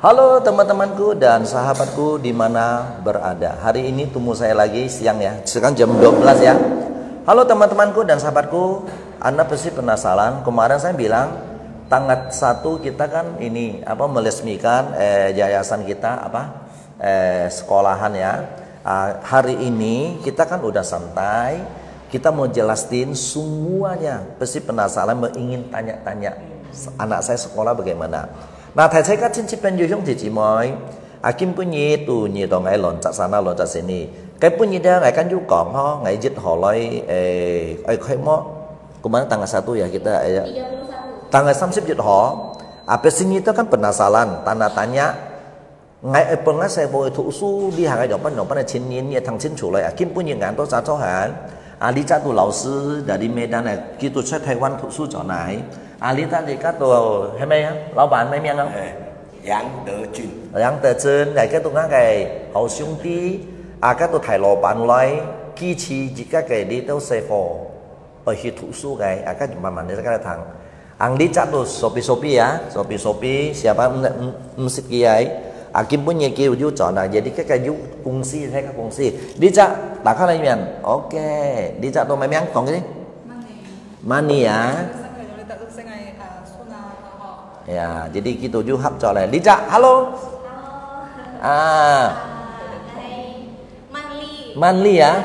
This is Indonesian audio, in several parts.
Halo teman-temanku dan sahabatku di mana berada. Hari ini temu saya lagi siang ya. Sekarang jam 12 ya. Halo teman-temanku dan sahabatku. Anda pasti penasaran. Kemarin saya bilang tanggal 1 kita kan ini meresmikan yayasan kita sekolahan ya. Hari ini kita kan udah santai. Kita mau jelasin semuanya. Pasti penasaran, ingin tanya-tanya anak saya sekolah bagaimana. Nah, thầy thấy các親戚朋友兄弟姊妹今半夜到夜到ngày loncat sana loncat sini. Cái半夜dia ngày kan juga ho ngày dịch họ lại kemarin tanggal 1 ya kita ya. Tanggal 30 dịch họ. Apa sini itu kan penasaran, tanya-tanya. Ngày pernah saya bawa thủ su đi hàng ngày depan chín niên ya thằng chín chủ lại kim半夜ngan to sa cho han. Lý cha tu lão sư dari Medan này, khi tu xuất Thái Văn thủ su chỗ này. Lý ta thì các tu hay mấy á, lão bạn mấy miếng không? Yang Đỡ Trinh. Yang Đỡ Trinh này cái tu ngã cái hậu兄弟, các tu Thái lão bạn lại, kỳ chi chỉ các cái đi đâu xe phò, ở khi thủ su cái, các bạn mình cái thằng, Lý cha tu sopi ya, sopi siapa musik kiai. Kim punya kêu du chọn là jadi cái du fungsi hay các fungsi. Đi cha, tak kalah mian. Oke, đi cha tu mấy miếng còn cái gì? Money ya. Ya, jadi kita ju hap chọn Đi cha, halo. Manli ya.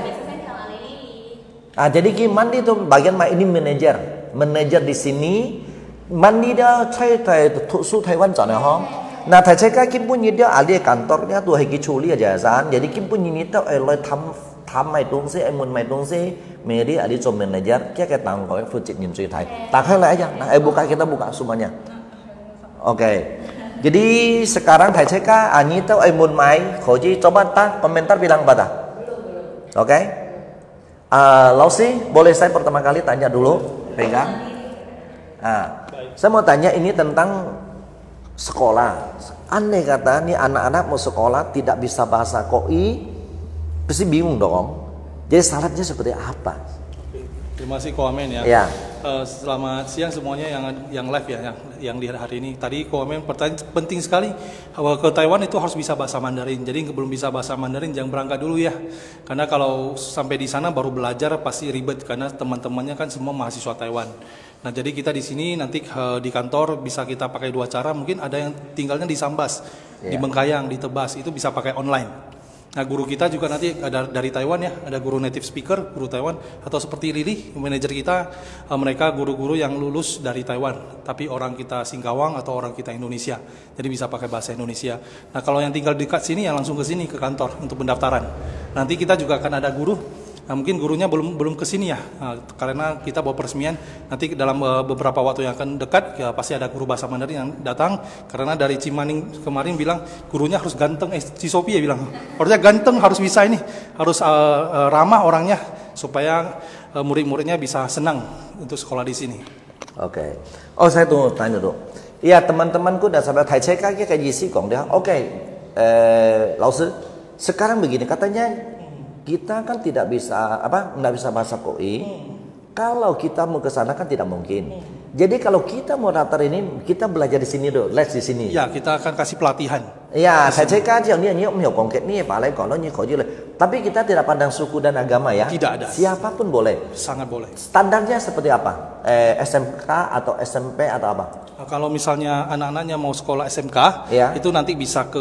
Jadi ki Manli tu bagian ini manager di sini. Manli dia cai thuộc su Thái Văn chọn này không? Nah, thầy thấy Kim punya dia ahli kantornya tuh Hegi Chuli yayasan. Jadi Kim punya ini tuh tham mai tung sih, mun mai tung sih, Mary ahli job manager, cái tang gọi phụ trách nhân sự thầy. Tak kalah aja. Nah, kita buka semuanya. Oke. Jadi sekarang thầy thấy Ani tuh mun mai, Koji coba komentar bilang pada. Oke. Lausi, boleh saya pertama kali tanya dulu, pegang. Saya mau tanya ini tentang sekolah. Aneh kata nih anak-anak mau sekolah tidak bisa bahasa koi, pasti bingung dong. Jadi syaratnya seperti apa? Terima kasih Komen ya. Ya. Selamat siang semuanya yang live ya, yang di hari ini. Tadi Komen pertanyaan penting sekali. Ke Taiwan itu harus bisa bahasa Mandarin. Jadi belum bisa bahasa Mandarin jangan berangkat dulu ya. Karena kalau sampai di sana baru belajar pasti ribet karena teman-temannya kan semua mahasiswa Taiwan. Nah, jadi kita di sini nanti di kantor bisa kita pakai dua cara. Mungkin ada yang tinggalnya di Sambas, di Bengkayang, di Tebas, itu bisa pakai online. Nah, guru kita juga nanti ada dari Taiwan ya, ada guru native speaker, guru Taiwan, atau seperti Lili, manajer kita, mereka guru-guru yang lulus dari Taiwan, tapi orang kita Singkawang atau orang kita Indonesia, jadi bisa pakai bahasa Indonesia. Nah, kalau yang tinggal dekat sini ya langsung ke sini ke kantor untuk pendaftaran. Nanti kita juga akan ada guru. Nah, mungkin gurunya belum ke sini ya, karena kita bawa peresmian. Nanti dalam beberapa waktu yang akan dekat ya, pasti ada guru bahasa Mandarin yang datang. Karena dari Cimaning kemarin bilang gurunya harus ganteng, Cisopi ya bilang harusnya ganteng, harus bisa ini, harus ramah orangnya supaya murid-muridnya bisa senang untuk sekolah di sini. Oke. Oh, saya tunggu tanya dulu. Iya, teman-temanku dan sahabat Thầy thấy các cái gì sih Kong dia. Oke. Lão sư, sekarang begini katanya kita kan tidak bisa bahasa koi. Kalau kita mau ke sana kan tidak mungkin. Jadi kalau kita mau daftar ini, kita belajar di sini dulu, les di sini. Ya, kita akan kasih pelatihan. Ya, saya cakap dia konkret nih, Pak Lai kalau ni tapi kita tidak pandang suku dan agama ya. Tidak ada. Siapapun boleh. Sangat boleh. Standarnya seperti apa? SMK atau SMP atau apa? Kalau misalnya anak-anaknya mau sekolah SMK, ya, itu nanti bisa ke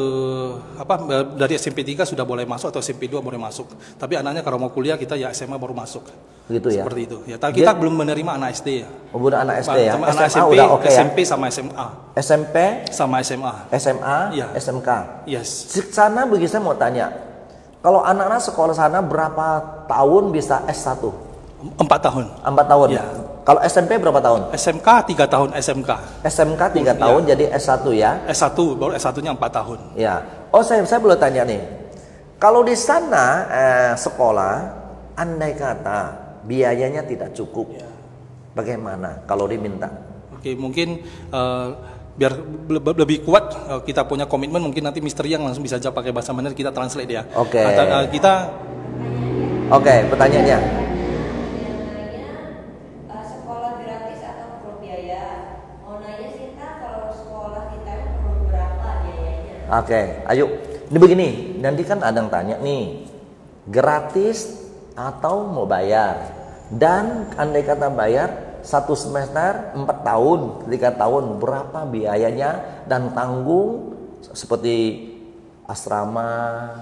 dari SMP 3 sudah boleh masuk atau SMP 2 boleh masuk. Tapi anaknya kalau mau kuliah kita ya SMA baru masuk. Gitu ya. Seperti itu. Ya, tapi kita belum menerima anak SD ya. Oh, bukan anak SD ya. Anak SMA SMP, udah okay SMP ya? sama SMA. SMP sama SMA. SMA, ya. SMK. Yes. Sana begitu saya mau tanya. Kalau anak-anak sekolah sana berapa tahun bisa S1? 4 tahun. 4 tahun. Ya. Kalau SMP berapa tahun? SMK 3 tahun SMK. SMK 3 tahun ya. Jadi S1 ya. S1 baru S1-nya 4 tahun. Ya. Oh, saya boleh tanya nih. Kalau di sana sekolah andai kata biayanya tidak cukup. Ya. Bagaimana kalau diminta? Oke, mungkin biar lebih kuat kita punya komitmen, mungkin nanti misteri yang langsung bisa jawab pakai bahasa Mandarin, kita translate ya. Oke. Oke, pertanyaannya. Sekolah gratis atau berbiaya? Mau nanya sih kalau sekolah kita perlu berapa biayanya? Oke, ayo. Ini begini, nanti kan ada yang tanya nih, gratis atau mau bayar? Dan andai kata bayar, 1 semester 4 tahun, 3 tahun, berapa biayanya dan tanggung seperti asrama,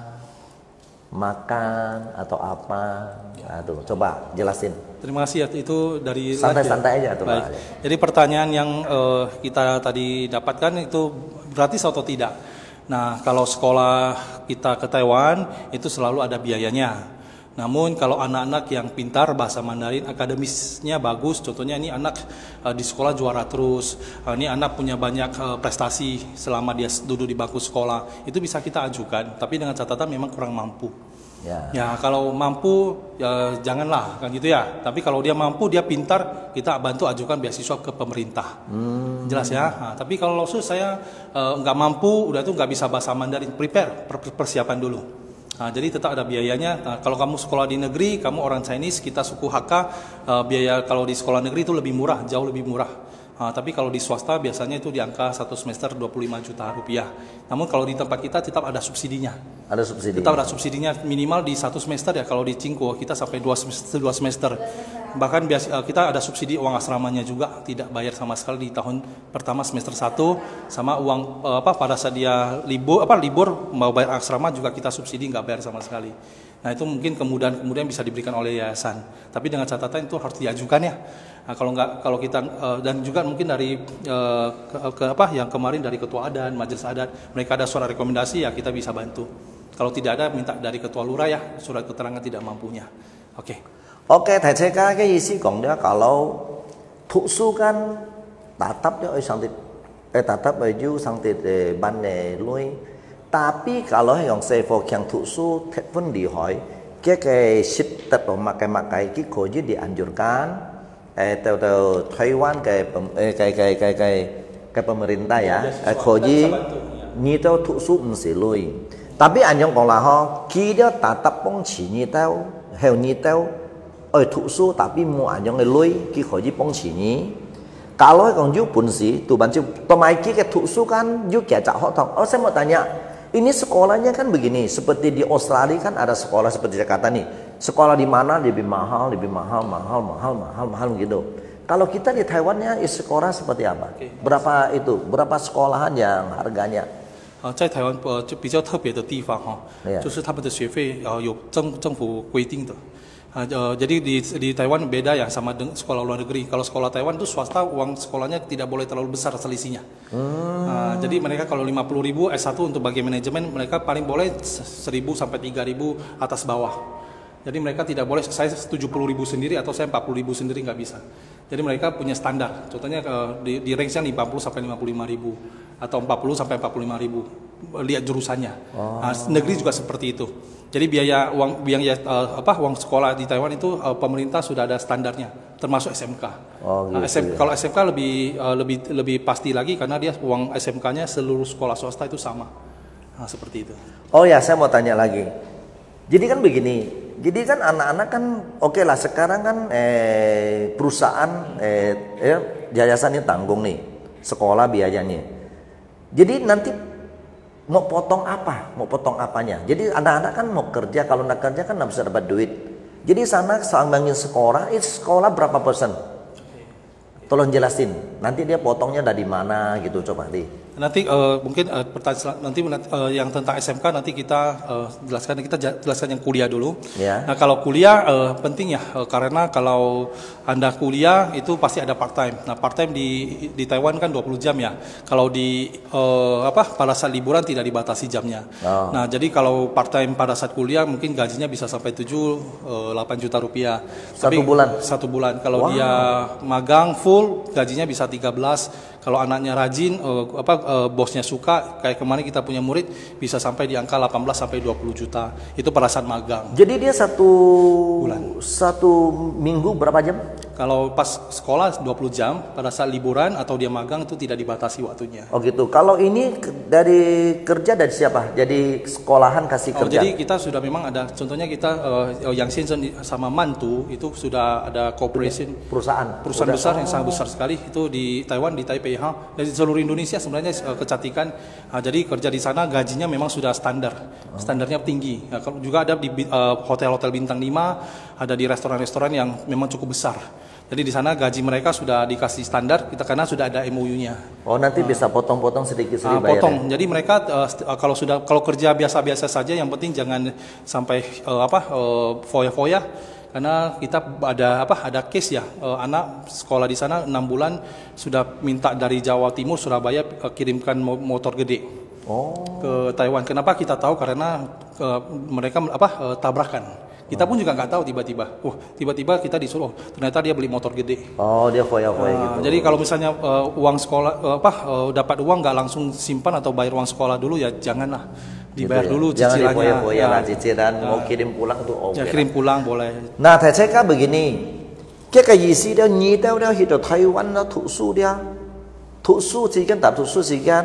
makan atau apa? Nah, tuh, coba jelasin. Terima kasih ya, itu dari Santai-santai aja tuh. Baik. Jadi pertanyaan yang kita tadi dapatkan itu gratis atau tidak? Nah, kalau sekolah kita ke Taiwan itu selalu ada biayanya. Namun kalau anak-anak yang pintar bahasa Mandarin, akademisnya bagus, contohnya ini anak di sekolah juara terus, ini anak punya banyak prestasi selama dia duduk di bangku sekolah, itu bisa kita ajukan, tapi dengan catatan memang kurang mampu. Ya, kalau mampu ya janganlah kan gitu ya. Tapi kalau dia mampu, dia pintar, kita bantu ajukan beasiswa ke pemerintah. Jelas ya. Nah, tapi kalau khusus saya nggak mampu, udah tuh nggak bisa bahasa Mandarin, persiapan dulu. Nah, jadi tetap ada biayanya. Nah, kalau kamu sekolah di negeri, kamu orang Chinese, kita suku Hakka, biaya kalau di sekolah negeri itu lebih murah, jauh lebih murah. Tapi kalau di swasta biasanya itu di angka 1 semester 25 juta rupiah. Namun kalau di tempat kita tetap ada subsidinya. Ada subsidi. Tetap ada subsidinya minimal di 1 semester ya. Kalau di Cingko kita sampai 2 semester. Bahkan kita ada subsidi uang asramanya juga, tidak bayar sama sekali di tahun pertama semester 1, sama uang pada saat dia libur mau bayar asrama juga kita subsidi, nggak bayar sama sekali. Nah, itu mungkin kemudian bisa diberikan oleh yayasan. Tapi dengan catatan itu harus diajukan ya. Nah, kalau kita dan juga mungkin dari yang kemarin dari ketua adat, majelis adat, mereka ada surat rekomendasi ya, kita bisa bantu. Kalau tidak ada, minta dari ketua lurah ya, surat keterangan tidak mampunya. Oke. Ok, thầy sẽ có cái ý sĩ講đó, kalau thụ su kan tatap ở sang tít, tatap ở du sang tít ban này lui. Tapi kalau yang saya yang thụ su pun đi hỏi cái sistem pemakai cái koji dianjurkan từ Taiwan cái pemerintah ya, koji như tao thụ su mesti lui. Tapi anh yang còn là ho khi đó tatap bông chỉ như tao, heo như tao ở thụ su tapi mua anh yang lui khi koji bông chỉ như. Kalau còn du pun sih, tu bantu pemakai cái thụ su kan du kayak cak hotong. Oh, saya mau tanya, ini sekolahnya kan begini, seperti di Australia kan ada sekolah seperti Jakarta nih. Sekolah di mana lebih mahal gitu. Kalau kita di Taiwannya sekolah seperti apa? Berapa sekolahan yang harganya? 在台湾比较特别的地方哈，就是他们的学费有政府规定的。Jadi di Taiwan beda ya sama dengan sekolah luar negeri. Kalau sekolah Taiwan itu swasta, uang sekolahnya tidak boleh terlalu besar selisihnya. Jadi mereka kalau 50.000 S1 untuk bagian manajemen, mereka paling boleh 1.000 sampai 3.000 atas bawah. Jadi mereka tidak boleh, saya 70.000 sendiri atau saya 40.000 sendiri nggak bisa. Jadi mereka punya standar. Contohnya di range yang 50 sampai 55.000 atau 40 sampai 45.000. Lihat jurusannya. Negeri juga seperti itu. Jadi uang sekolah di Taiwan itu pemerintah sudah ada standarnya, termasuk SMK. Gitu. Kalau SMK lebih pasti lagi karena dia uang SMK-nya seluruh sekolah swasta itu sama. Seperti itu. Oh ya, saya mau tanya lagi. Jadi kan begini. Jadi kan anak-anak kan oke lah sekarang kan perusahaan yayasan ini tanggung nih sekolah biayanya. Jadi nanti mau potong apa? Mau potong apanya? Jadi anak-anak kan mau kerja, kalau nggak kerja kan nggak bisa dapat duit. Jadi sana sambangin sekolah, sekolah berapa persen? Tolong jelasin. Nanti dia potongnya dari mana gitu, coba di. Nanti mungkin pertanyaan yang tentang SMK nanti kita jelaskan yang kuliah dulu. Yeah. Nah, kalau kuliah penting ya karena kalau Anda kuliah itu pasti ada part time. Nah, part time di Taiwan kan 20 jam ya. Kalau pada saat liburan tidak dibatasi jamnya. Nah, jadi kalau part time pada saat kuliah mungkin gajinya bisa sampai 7-8 juta rupiah. Satu bulan. Satu bulan. Kalau dia magang full gajinya bisa 13. Kalau anaknya rajin, bosnya suka, kayak kemarin kita punya murid bisa sampai di angka 18 sampai 20 juta. Itu pada saat magang. Jadi dia satu minggu berapa jam? Kalau pas sekolah 20 jam, pada saat liburan atau dia magang itu tidak dibatasi waktunya. Oh gitu. Kalau ini dari kerja dari siapa? Jadi sekolahan kasih kerja. Jadi kita sudah memang ada, contohnya kita yang Shenzhen sama Mantu itu sudah ada cooperation Perusahaan besar yang sangat besar sekali itu di Taiwan, di Taipei, dan di seluruh Indonesia sebenarnya kecantikan. Jadi kerja di sana gajinya memang sudah standarnya tinggi. Kalau juga ada di hotel-hotel bintang 5, ada di restoran-restoran yang memang cukup besar. Jadi di sana gaji mereka sudah dikasih standar kita karena sudah ada MOU-nya. Oh nanti bisa potong-potong sedikit-sedikit bayarnya. Potong. Jadi mereka kalau kerja biasa-biasa saja, yang penting jangan sampai foya-foya. Karena kita ada case ya, anak sekolah di sana 6 bulan sudah minta dari Jawa Timur, Surabaya kirimkan motor gede ke Taiwan. Kenapa kita tahu? Karena mereka tabrakan. Kita pun juga nggak tahu tiba-tiba kita disuruh ternyata dia beli motor gede. Oh dia foya-foya gitu. Jadi kalau misalnya uang sekolah dapat uang nggak langsung simpan atau bayar uang sekolah dulu ya janganlah. Dibayar dulu cicilannya. Jangan difoya-foya lah cicilan, mau kirim pulang tuh oke. Kirim pulang boleh. Nah, thầy saya begini, cái意思咧，你到了去到台灣啦，讀書咧，讀書時間搭讀書時間，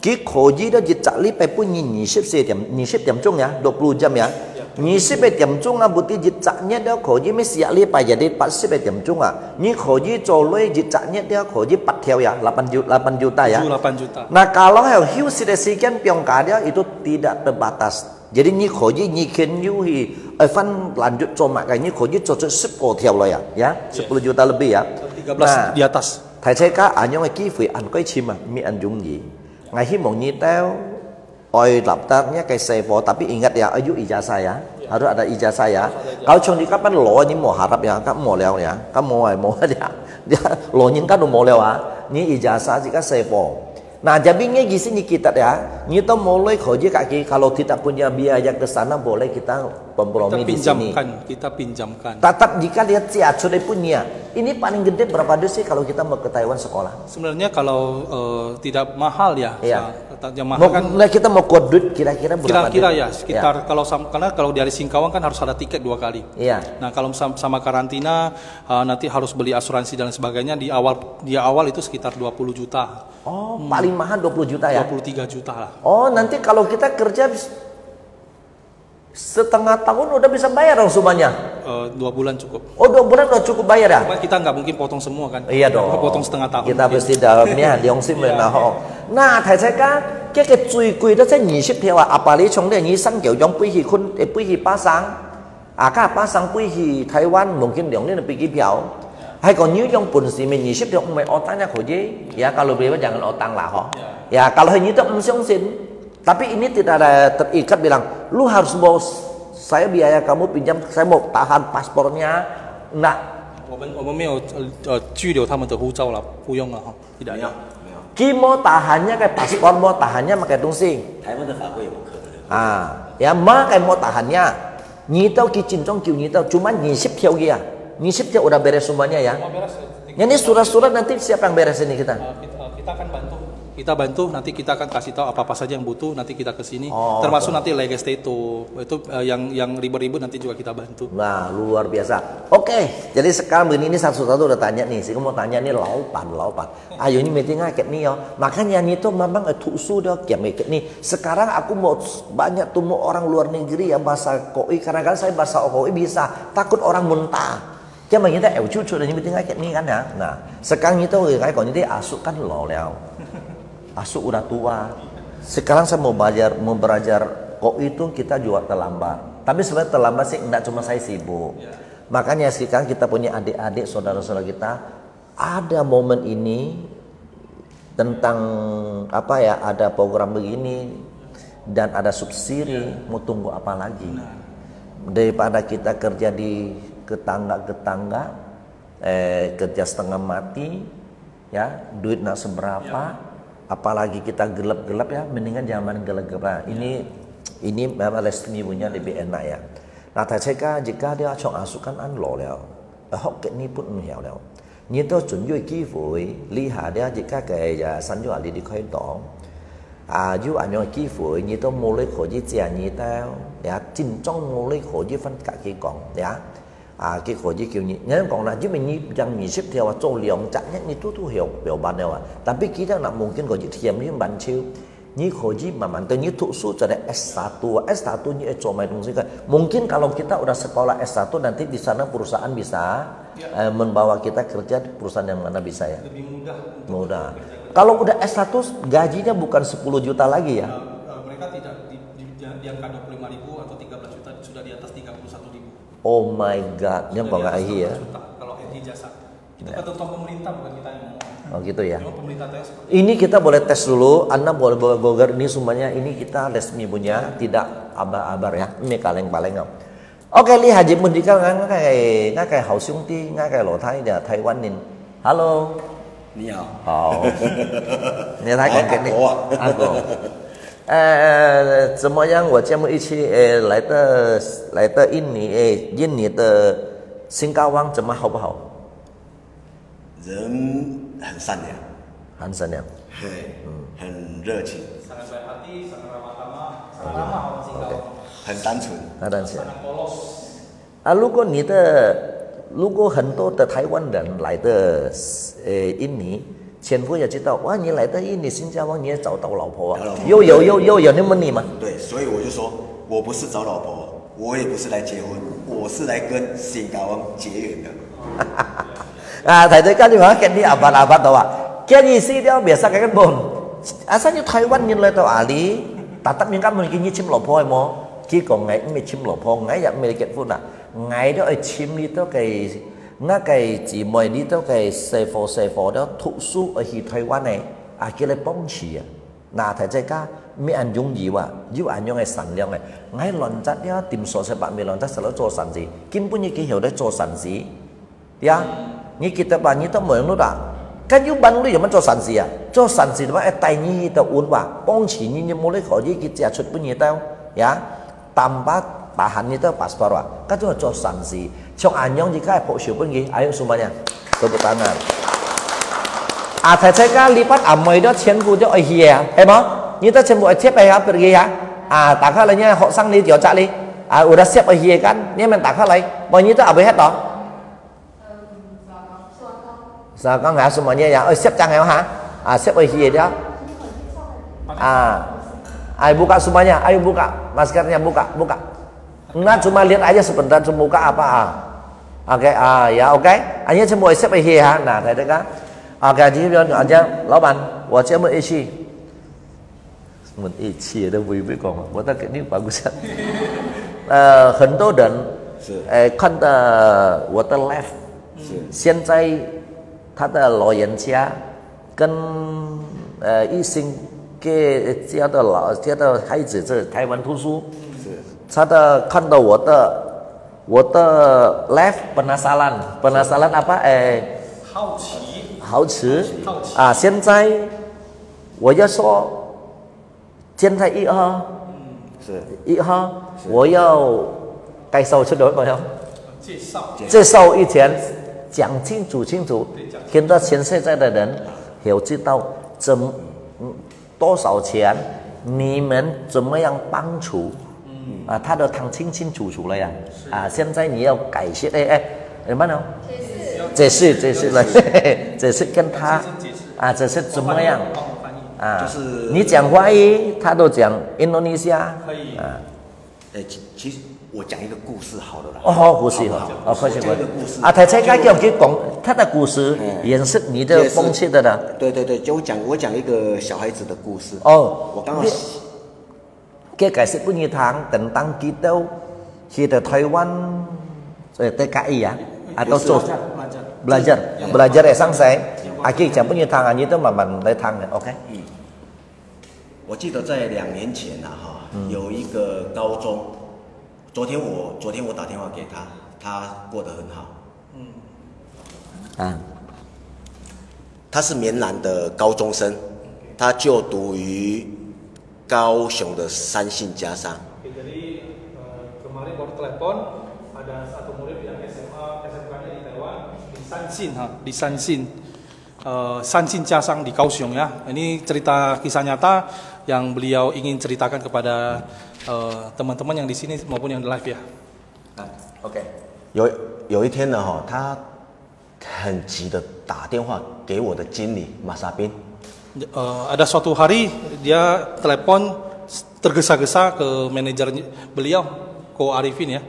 佢可以咧日擇呢拜半夜24點鐘呀，20 jam ya. 21點鐘啊，berarti日擇日咧可以咩siap禮拜jadi 41點鐘啊，你可以做累日擇日咧可以8條ya, 8 juta ya. 8 juta. Nah kalau hiu sekian pilkada itu tidak terbatas. Jadi ni koji ni kenyu hi fan lanjut cuma kayaknya koji cocok 10 條lah ya, 10 juta lebih ya. 13 di atas. Thầy thấy các anh những cái phí ăn cái chim à, mi ăn dung gì. Ngày hi mong ni tao oi daftarnya kayak sevo tapi ingat ya ayu ijazah ya. Harus ada ijazah ya. Kalau cuma di kapan lo ni mau harap ya, kamu mau leo ya, kamu mau dia lo ni kan mau leo ah. Ni ijazah jika sevo. Nah, jadinya di sini kita ya, kita mulai kerja kaki kalau tidak punya biaya ke sana boleh kita kompromi di sini. Kita pinjamkan. Tetap jika dia sudah punya. Ini paling gede berapa duit sih kalau kita mau ke Taiwan sekolah? Sebenarnya kalau tidak mahal ya. Iya. Mahal kan, nah kita mau kode duit kira-kira berapa? Kira-kira ya sekitar ya. Karena kalau dari Singkawang kan harus ada tiket 2 kali. Iya. Nah kalau sama karantina nanti harus beli asuransi dan sebagainya di awal itu sekitar 20 juta. Oh, paling mahal 20 juta ya? 23 juta lah. Oh, nanti kalau kita kerja setengah tahun udah bisa bayar dong semuanya? 2 bulan cukup. Oh, 2 bulan udah cukup bayar ya? Cuma kita nggak mungkin potong semua kan? Iya dong. Potong setengah tahun. Kita pasti dalamnya diong sim lah. Nah, thầy sẽ có cái最貴đó即係20條啊，阿爸你從呢20條用飛去巴生，các巴生飛去台灣mungkin diong ini pergi票。Hay còn nếu trong bồn xì mình 20 thì không phải otang ya koji. Ya kalau beli jangan otang lah ho. Ya kalau hanya itu sin. Tapi ini tidak ada terikat bilang lu harus bawa saya biaya kamu pinjam saya mau tahan paspornya. Enggak. 我们没有拘留他们的护照了，不用了哈，tidak ya. Mau tahannya kayak paspor, mau tahannya pakai tungsing. Ya mah kayak mau tahannya. Nyitau kicincong kiu nyitau cuma 20 條ya. 20 條udah beres semuanya ya. Ini surat-surat nanti siapa yang beres ini kita? Kita akan bantu. Kita bantu, nanti kita akan kasih tahu apa-apa saja yang butuh, nanti kita ke sini. Termasuk nanti legesteto, itu yang ribet-ribet nanti juga kita bantu. Nah, luar biasa. Oke, jadi sekarang ini satu-satu udah tanya nih. Saya mau tanya nih laupan. Ayo ini meeting kayak nih ya. Makanya nih tuh memang tuh dah kayak nih. Sekarang aku mau banyak tuh mau orang luar negeri ya bahasa koi. Kadang-kadang saya bahasa koi bisa, takut orang muntah. Chứ mà người ta ẻo chút là những tiếng kayak nih kan ya. Nah, sekarang itu kayak kalau ini asuk kan lo Asuk udah tua. Sekarang saya mau belajar kok itu kita juga terlambat. Tapi sebenarnya terlambat sih enggak cuma saya sibuk. Makanya sekarang kita punya adik-adik saudara-saudara kita ada momen ini tentang apa ya, ada program begini dan ada subsidi, mau tunggu apa lagi? Daripada kita kerja di tetangga-tetangga kerja setengah mati ya, duit nak seberapa? Apalagi kita gelap-gelap ya, mendingan jangan gelap-gelap. Ini memang resmi punya lebih enak ya. Nah, jika dia chọn asukan an lo leo, học cái ni pun hiểu leo. Như tôi chuẩn bị kỹ phổi, lý hạ dia jika cái sản xuất đi khai tỏ. Dù anh nói kỹ phổi, như tôi mua lấy khổ gì tiền như tao, ya chính trong mua lấy khổ gì phân cả cái con, ya. cái khổ gì kiểu như nếu còn là chứ mình như rằng mình xếp theo châu lượng chẳng nhất như tu hiểu biểu bản đâu tapi kita nak mungkin khổ gì thiềm như bạn chiêu như khổ gì mà bạn tự nhiên thụ su cho đấy S1 như cho mày đồng kan mungkin kalau kita udah sekolah S1 nanti di sana perusahaan bisa membawa kita kerja di perusahaan yang mana bisa ya lebih mudah kalau udah S1 gajinya bukan 10 juta lagi ya mereka tidak di angka 25.000 atau 13 juta sudah di atas 31.000. Oh my god, ini apa nggak ya? Kalau ijazah itu ketentuan pemerintah bukan kita yang ngomong. Oh gitu ya. Pemerintah tes. Ini kita boleh tes dulu. Anda boleh gogar ini semuanya. Ini kita resmi punya, tidak abar-abar ya. Ini kaleng-paleng. Oke, li Haji Mundika nggak kayak Hao Xiong Ti, nggak kayak Lo Thai ya Taiwan nin. Halo. 你好，好。你来看给你。阿狗。怎么样？我节目一起来的印尼的新高湾怎么好不好？人很善良，很善良，嘿，很热情， sangat baik hati, sangat ramah tamah, sangat ramah orang Singkawang. 很单纯。很单纯。 sangat polos. 如果很多的台湾人来的印尼。前夫也知道，哇！你来到印尼、新加坡，你也找到老婆啊？又有那么你吗？对，所以我就说，我不是找老婆，我也不是来结婚，我是来跟新加坡结缘的。thầy tới cái gì mà cái đi abad đâu à? Cái gì xí đeo biasa cái bồn. Asalnya Taiwan nhìn lại tao ali, tatap những cái mình kia chim lọ phôi mo, chỉ còn ngày mới chim lọ phôi, ngày dặm mới kết phun à, ngày đó chim đi tới cái ngã cái chỉ mời đi tới cái xe phò đó thụ su ở hi Taiwan này, cái này bông chỉ à, na thầy tới cái mấy anh dùng gì vậy? Dù anh dùng cái sản lượng này, ngày lần chắc đó tìm số sẽ bạn mình lần chắc sẽ nó cho sản gì, kim bún như cái hiểu đấy cho sản gì, ya? Ni kita banyak tu mungkin tu dah. Kan you ban lu yang mana做善事啊？做善事的话，带你的运吧，帮起你mulai kerja kita cut punya tahu, ya. Tambah bahan itu paspor ah. Kan tu 做善事。像anyong jika pok siapa lagi, ayo semuanya tepuk tangan. 大家lipat amai đó 全部都去啊，係冇？你都全部貼喺下邊嘅啊？打開嚟呢，學生你調查你udah siap去kan？你們打開嚟，mọi người都amai hết đó. Con hả semuanya ya? Siap jangan ha? Siap hier dia. Buka semuanya. Ayo buka maskernya, buka. Nah cuma lihat aja sebentar buka apa. Oke, ya oke. Anh semua siap hier ha. Nah, thấy đấy kan? Oke, jadi aja, 老板，我节目一起。一起的微微讲，我的肯定bagus。很多人看到我的 live， 现在。他的老人家跟一心给家的孩子在台湾读书，他的看到我的 live penasaran apa 好奇现在我要说现在1号我要介绍出来没有？介绍以前讲清楚，听到全世界的人有知道多少钱，你们怎么样帮助？他都谈清楚了呀。现在你要感谢什么呢？解释了，解释跟他解释怎么样？就是你讲华语，他都讲印度尼西亚。可以。其实。我讲一个故事好了啦。故事好，快些。他才该叫讲他的故事，也是你的风气的呢。对，就我讲一个小孩子的故事。我刚好。Dia kasih penyitaan tentang kita Taiwan TKI ya atau belajar selesai. Akhirnya讲penyitaan itu慢慢来谈的 ，OK？ 我记得在2年前有一个高中。昨天我打电话给他，他过得很好。他是棉兰的高中生，他就读于高雄的三信家商。Jadi kemarin baru telepon ada satu murid yang SMK-nya di Taiwan di Sansin, Sansin家商 di Kaohsiung ya. Ini cerita kisah nyata yang beliau ingin ceritakan kepada teman-teman yang di sini maupun yang di live ya. Oke. 有一天呢，他很急的打电话给我的经理马沙宾。Ada suatu hari dia telepon tergesa-gesa ke manajer beliau, Ko Arifin ya.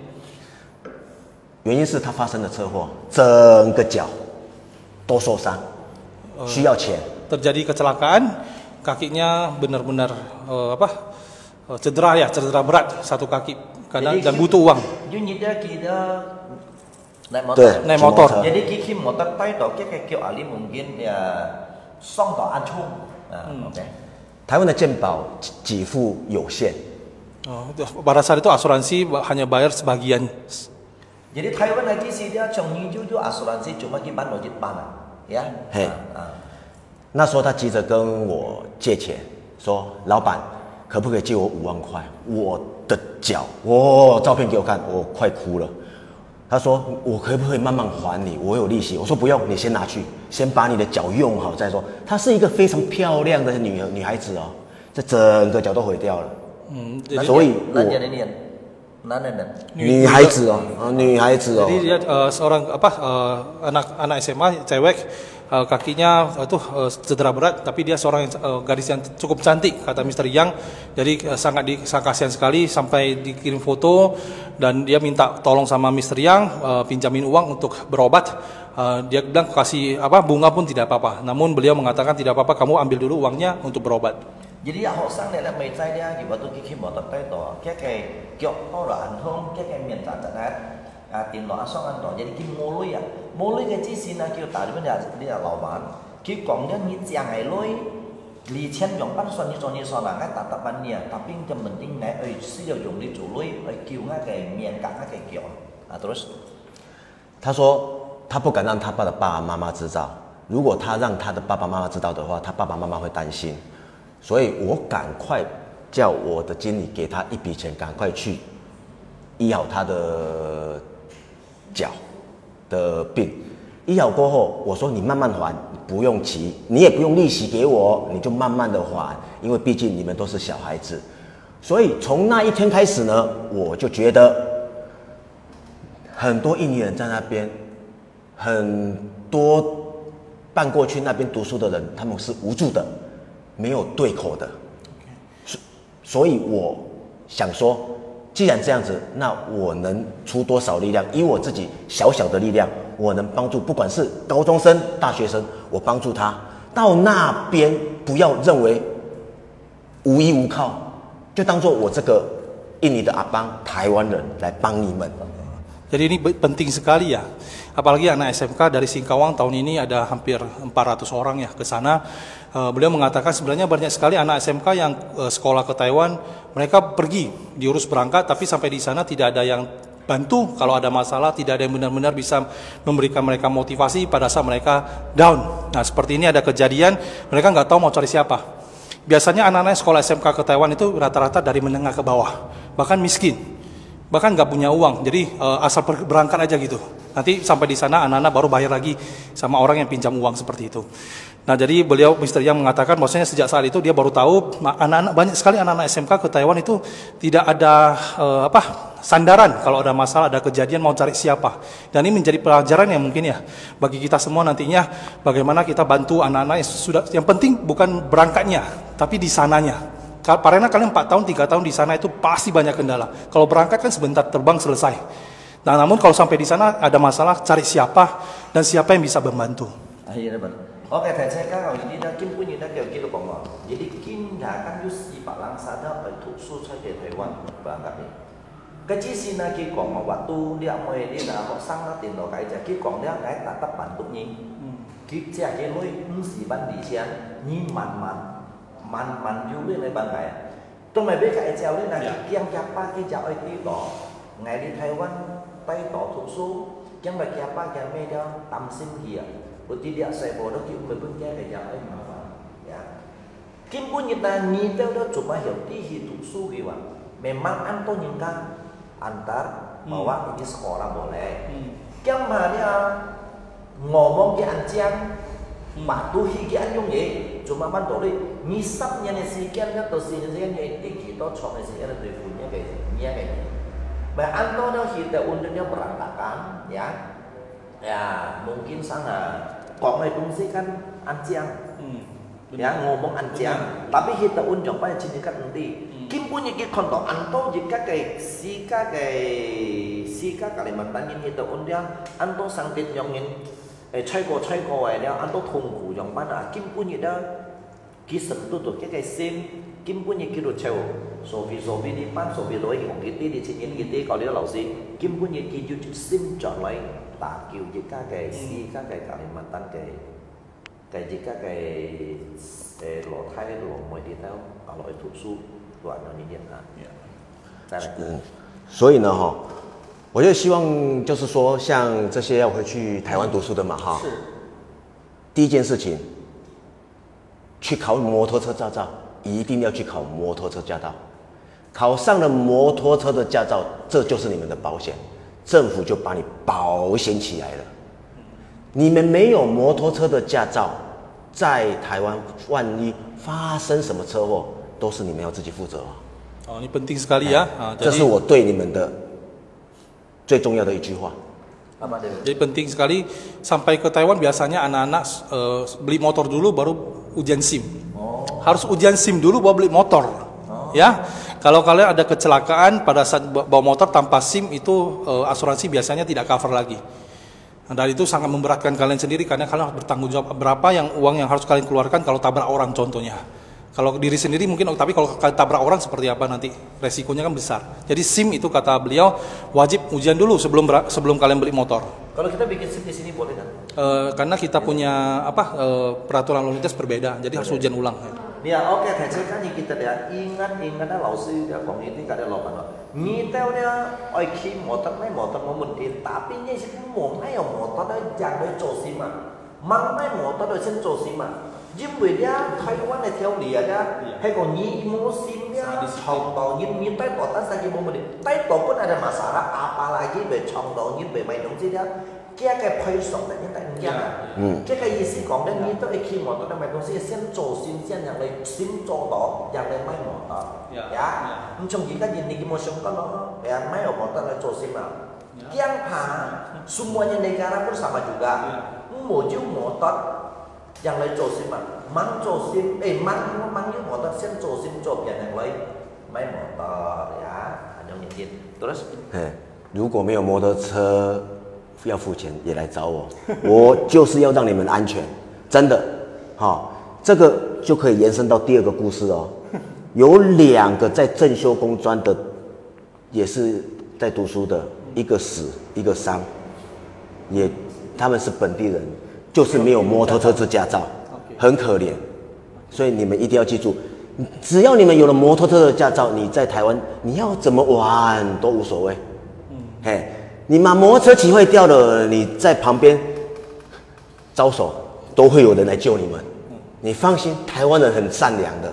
原因是他发生了车祸，整个脚都受伤，需要钱。Terjadi kecelakaan, kakinya benar-benar cedera berat satu kaki, kadang dan butuh uang. Naik motor. Jadi khi motor tay đó cái kiểu Ali mungkin ya song tỏ an chung. Okay. 台湾的健保给付有限。Pada saat itu asuransi hanya bayar sebagian. Jadi Taiwan lagi sih dia cuma itu asuransi cuma kiban wajib ban ya. 嘿，那时候他急着跟我借钱，说老板可不可以借我5万块？我的脚，照片给我看，我快哭了。他说我可不可以慢慢还你？我有利息。我说不用，你先拿去，先把你的脚用好再说。她是一个非常漂亮的女孩子哦，这整个脚都毁掉了。所以女孩子哦，女孩子哦。Jadi dia seorang anak SMA cewek, kakinya cedera berat, tapi dia seorang gadis yang cukup cantik kata Mr. Yang. Jadi sangat kasihan sekali sampai dikirim foto dan dia minta tolong sama Mr. Yang pinjamin uang untuk berobat. Dia bilang kasih bunga pun tidak apa-apa. Namun beliau mengatakan tidak apa-apa, kamu ambil dulu uangnya untuk berobat. Jadi học sinh này là mấy trai dia kiểu tôi khi mà tôi tay tỏ cái kiểu to là ăn không cái miền tây chẳng hạn tiền nó xong ăn tỏ jadi cái mua lối cái chi xin là kiểu tại bên đây là lão bán cái còn nhá như chàng ngày lối lì chen dùng bán xoắn như xoắn là cái tập bán nhiều tập bên cho mình tin này sử dụng đi chủ lối kiểu cái miền cả cái kiểu terus 他说他不敢让他爸的爸爸妈妈知道，如果他让他的爸爸妈妈知道的话，他爸爸妈妈会担心。所以我赶快叫我的经理给他一笔钱，赶快去医好他的脚的病。医好过后，我说你慢慢还，不用急，你也不用利息给我，你就慢慢的还，因为毕竟你们都是小孩子。所以从那一天开始呢，我就觉得很多印尼人在那边，很多搬过去那边读书的人，他们是无助的。没有对口的，所以我想说，既然这样子，那我能出多少力量？以我自己小小的力量，我能帮助，不管是高中生、大学生，我帮助他到那边，不要认为无依无靠，就当做我这个印尼的阿邦台湾人来帮你们。Jadi ini penting sekali ya, apalagi anak SMK dari Singkawang tahun ini ada hampir 400 orang ya ke sana. Beliau mengatakan sebenarnya banyak sekali anak SMK yang sekolah ke Taiwan, mereka pergi diurus berangkat, tapi sampai di sana tidak ada yang bantu kalau ada masalah, tidak ada yang benar-benar bisa memberikan mereka motivasi pada saat mereka down. Nah seperti ini ada kejadian, mereka nggak tahu mau cari siapa. Biasanya anak-anak sekolah SMK ke Taiwan itu rata-rata dari menengah ke bawah, bahkan miskin. Bahkan nggak punya uang, jadi asal berangkat aja gitu. Nanti sampai di sana anak-anak baru bayar lagi sama orang yang pinjam uang seperti itu. Nah jadi beliau Mr. Yang mengatakan bahwasanya sejak saat itu dia baru tahu anak-anak banyak sekali anak-anak SMK ke Taiwan itu tidak ada sandaran kalau ada masalah, ada kejadian mau cari siapa. Dan ini menjadi pelajaran yang mungkin ya bagi kita semua nantinya bagaimana kita bantu anak-anak yang penting bukan berangkatnya tapi di sananya. Karena kalian 4 tahun, 3 tahun di sana itu pasti banyak kendala. Kalau berangkat kan sebentar terbang selesai. Nah, namun kalau sampai di sana ada masalah, cari siapa dan siapa yang bisa membantu. Oke, thầy các bạn nhìn Kim cũng nhìn kiểu kia của họ. Jadi Kim đã kan yusi Pak Lang sada ở thuộc su cho về Taiwan berangkat ni. Cái chi xin là kia của họ waktu dia mulai dia là học sang tiền đồ cái kia của dia cái tatap bantu ni. Kia cái lối si ban di sian ni man du lên ban ngày. Tôi mày biết cái treo lên là kiang chapa kia chào ai tí đỏ. Ngày đi Taiwan tay tỏ thuộc su, kiang bạch chapa kia mê đó tầm xin kia. Berarti dia saya bawa dia kira berbentuk kayak yang apa, ya. Kim pun kita ni tahu cuma hidup hidup sugiwa. Memang anto nyingkang antar bahwa ini sekolah boleh. Kiam dia ngomong ke ancian, patuhi ke anjung ye, cuma bantu dia nisabnya ni sekian kan, atau sekian ni kita cuma sekian tu punya kayak ni kayak. Anto kita undangnya berantakan, ya, ya mungkin sangat. Kok mai fungsi kan anjiang, ya ngomong anjiang. Tapi kita undang pada cintikan nanti. Kim punya kontok Anto jika sika Kalimantan ini kita undang Anto sangkit yongin, cai ko dia Anto tunggu yang mana Kim punya dah kisah tu sim Kim punya kilo cewek. Sofi di pan Sofi đối của cái đi trên những cái có lý lão sư Kim punya kilo sim chọn lấy tạ kiều với các cái si các cái Kalimantan cái với các cái lỗ thái lỗ mới đi theo ở lỗ thủ su đoạn nó như thế nào. 所以呢哈，我就希望就是说，像这些要回去台湾读书的嘛哈，第一件事情，去考摩托车驾照，一定要去考摩托车驾照。考上了摩托车的驾照，这就是你们的保险，政府就把你保险起来了。你们没有摩托车的驾照，在台湾万一发生什么车祸，都是你们要自己负责。Oh, ini penting sekali ya. 这是我对你们的最重要的一句话。Jadi penting sekali sampai ke Taiwan biasanya anak-anak beli motor dulu baru ujian SIM. Harus ujian SIM dulu baru beli motor. Ya. Kalau kalian ada kecelakaan pada saat bawa motor tanpa SIM itu asuransi biasanya tidak cover lagi. Dan itu sangat memberatkan kalian sendiri karena kalian harus bertanggung jawab berapa uang yang harus kalian keluarkan kalau tabrak orang contohnya. Kalau diri sendiri mungkin, tapi kalau tabrak orang seperti apa nanti resikonya kan besar. Jadi SIM itu kata beliau wajib ujian dulu sebelum kalian beli motor. Kalau kita bikin SIM di sini boleh kan? Karena kita punya peraturan lalu lintas berbeda, jadi harus ujian ulang. Ya oke, saya kan kita dia ingat老师dia ngomong itu kada lopan. Ngitel dia oi ki motor mau mendin, tapi nya sih mau mai motor dia jangan cho SIM mà. Mang mai motor dia sen cho SIM mà. Nhưng vì dia Taiwan này theo lý dia hay còn nyi mau SIM dia contoh nyi tay bỏ tan saja mau mendin. Tay bỏ pun ada masalah apalagi về contoh nyi về mấy đồng chí dia cái配送的人等人这个意思講咧，你都係希望到啲咩公司先做先人哋先做到，人哋咪冇得，呀，咁從而家人哋冇想到咯，ya咪有冇得嚟做先嘛，yang semuanya negara pun sama juga, mau motor yang lain 做先嘛，mang 做先，mang như motor 先做先做別人嚟，咪冇得呀，咁樣嘅，terus，如果沒有摩托車。要付钱也来找我，我就是要让你们安全，真的，这个就可以延伸到第二个故事哦。有2个在正修工专的，也是在读书的，一个死，一个伤，他们是本地人，就是没有摩托车驾照，很可怜。所以你们一定要记住，只要你们有了摩托车的驾照，你在台湾你要怎么玩都无所谓，你把摩托车骑坏掉了，你在旁边招手，都会有人来救你们。你放心，台湾人很善良的，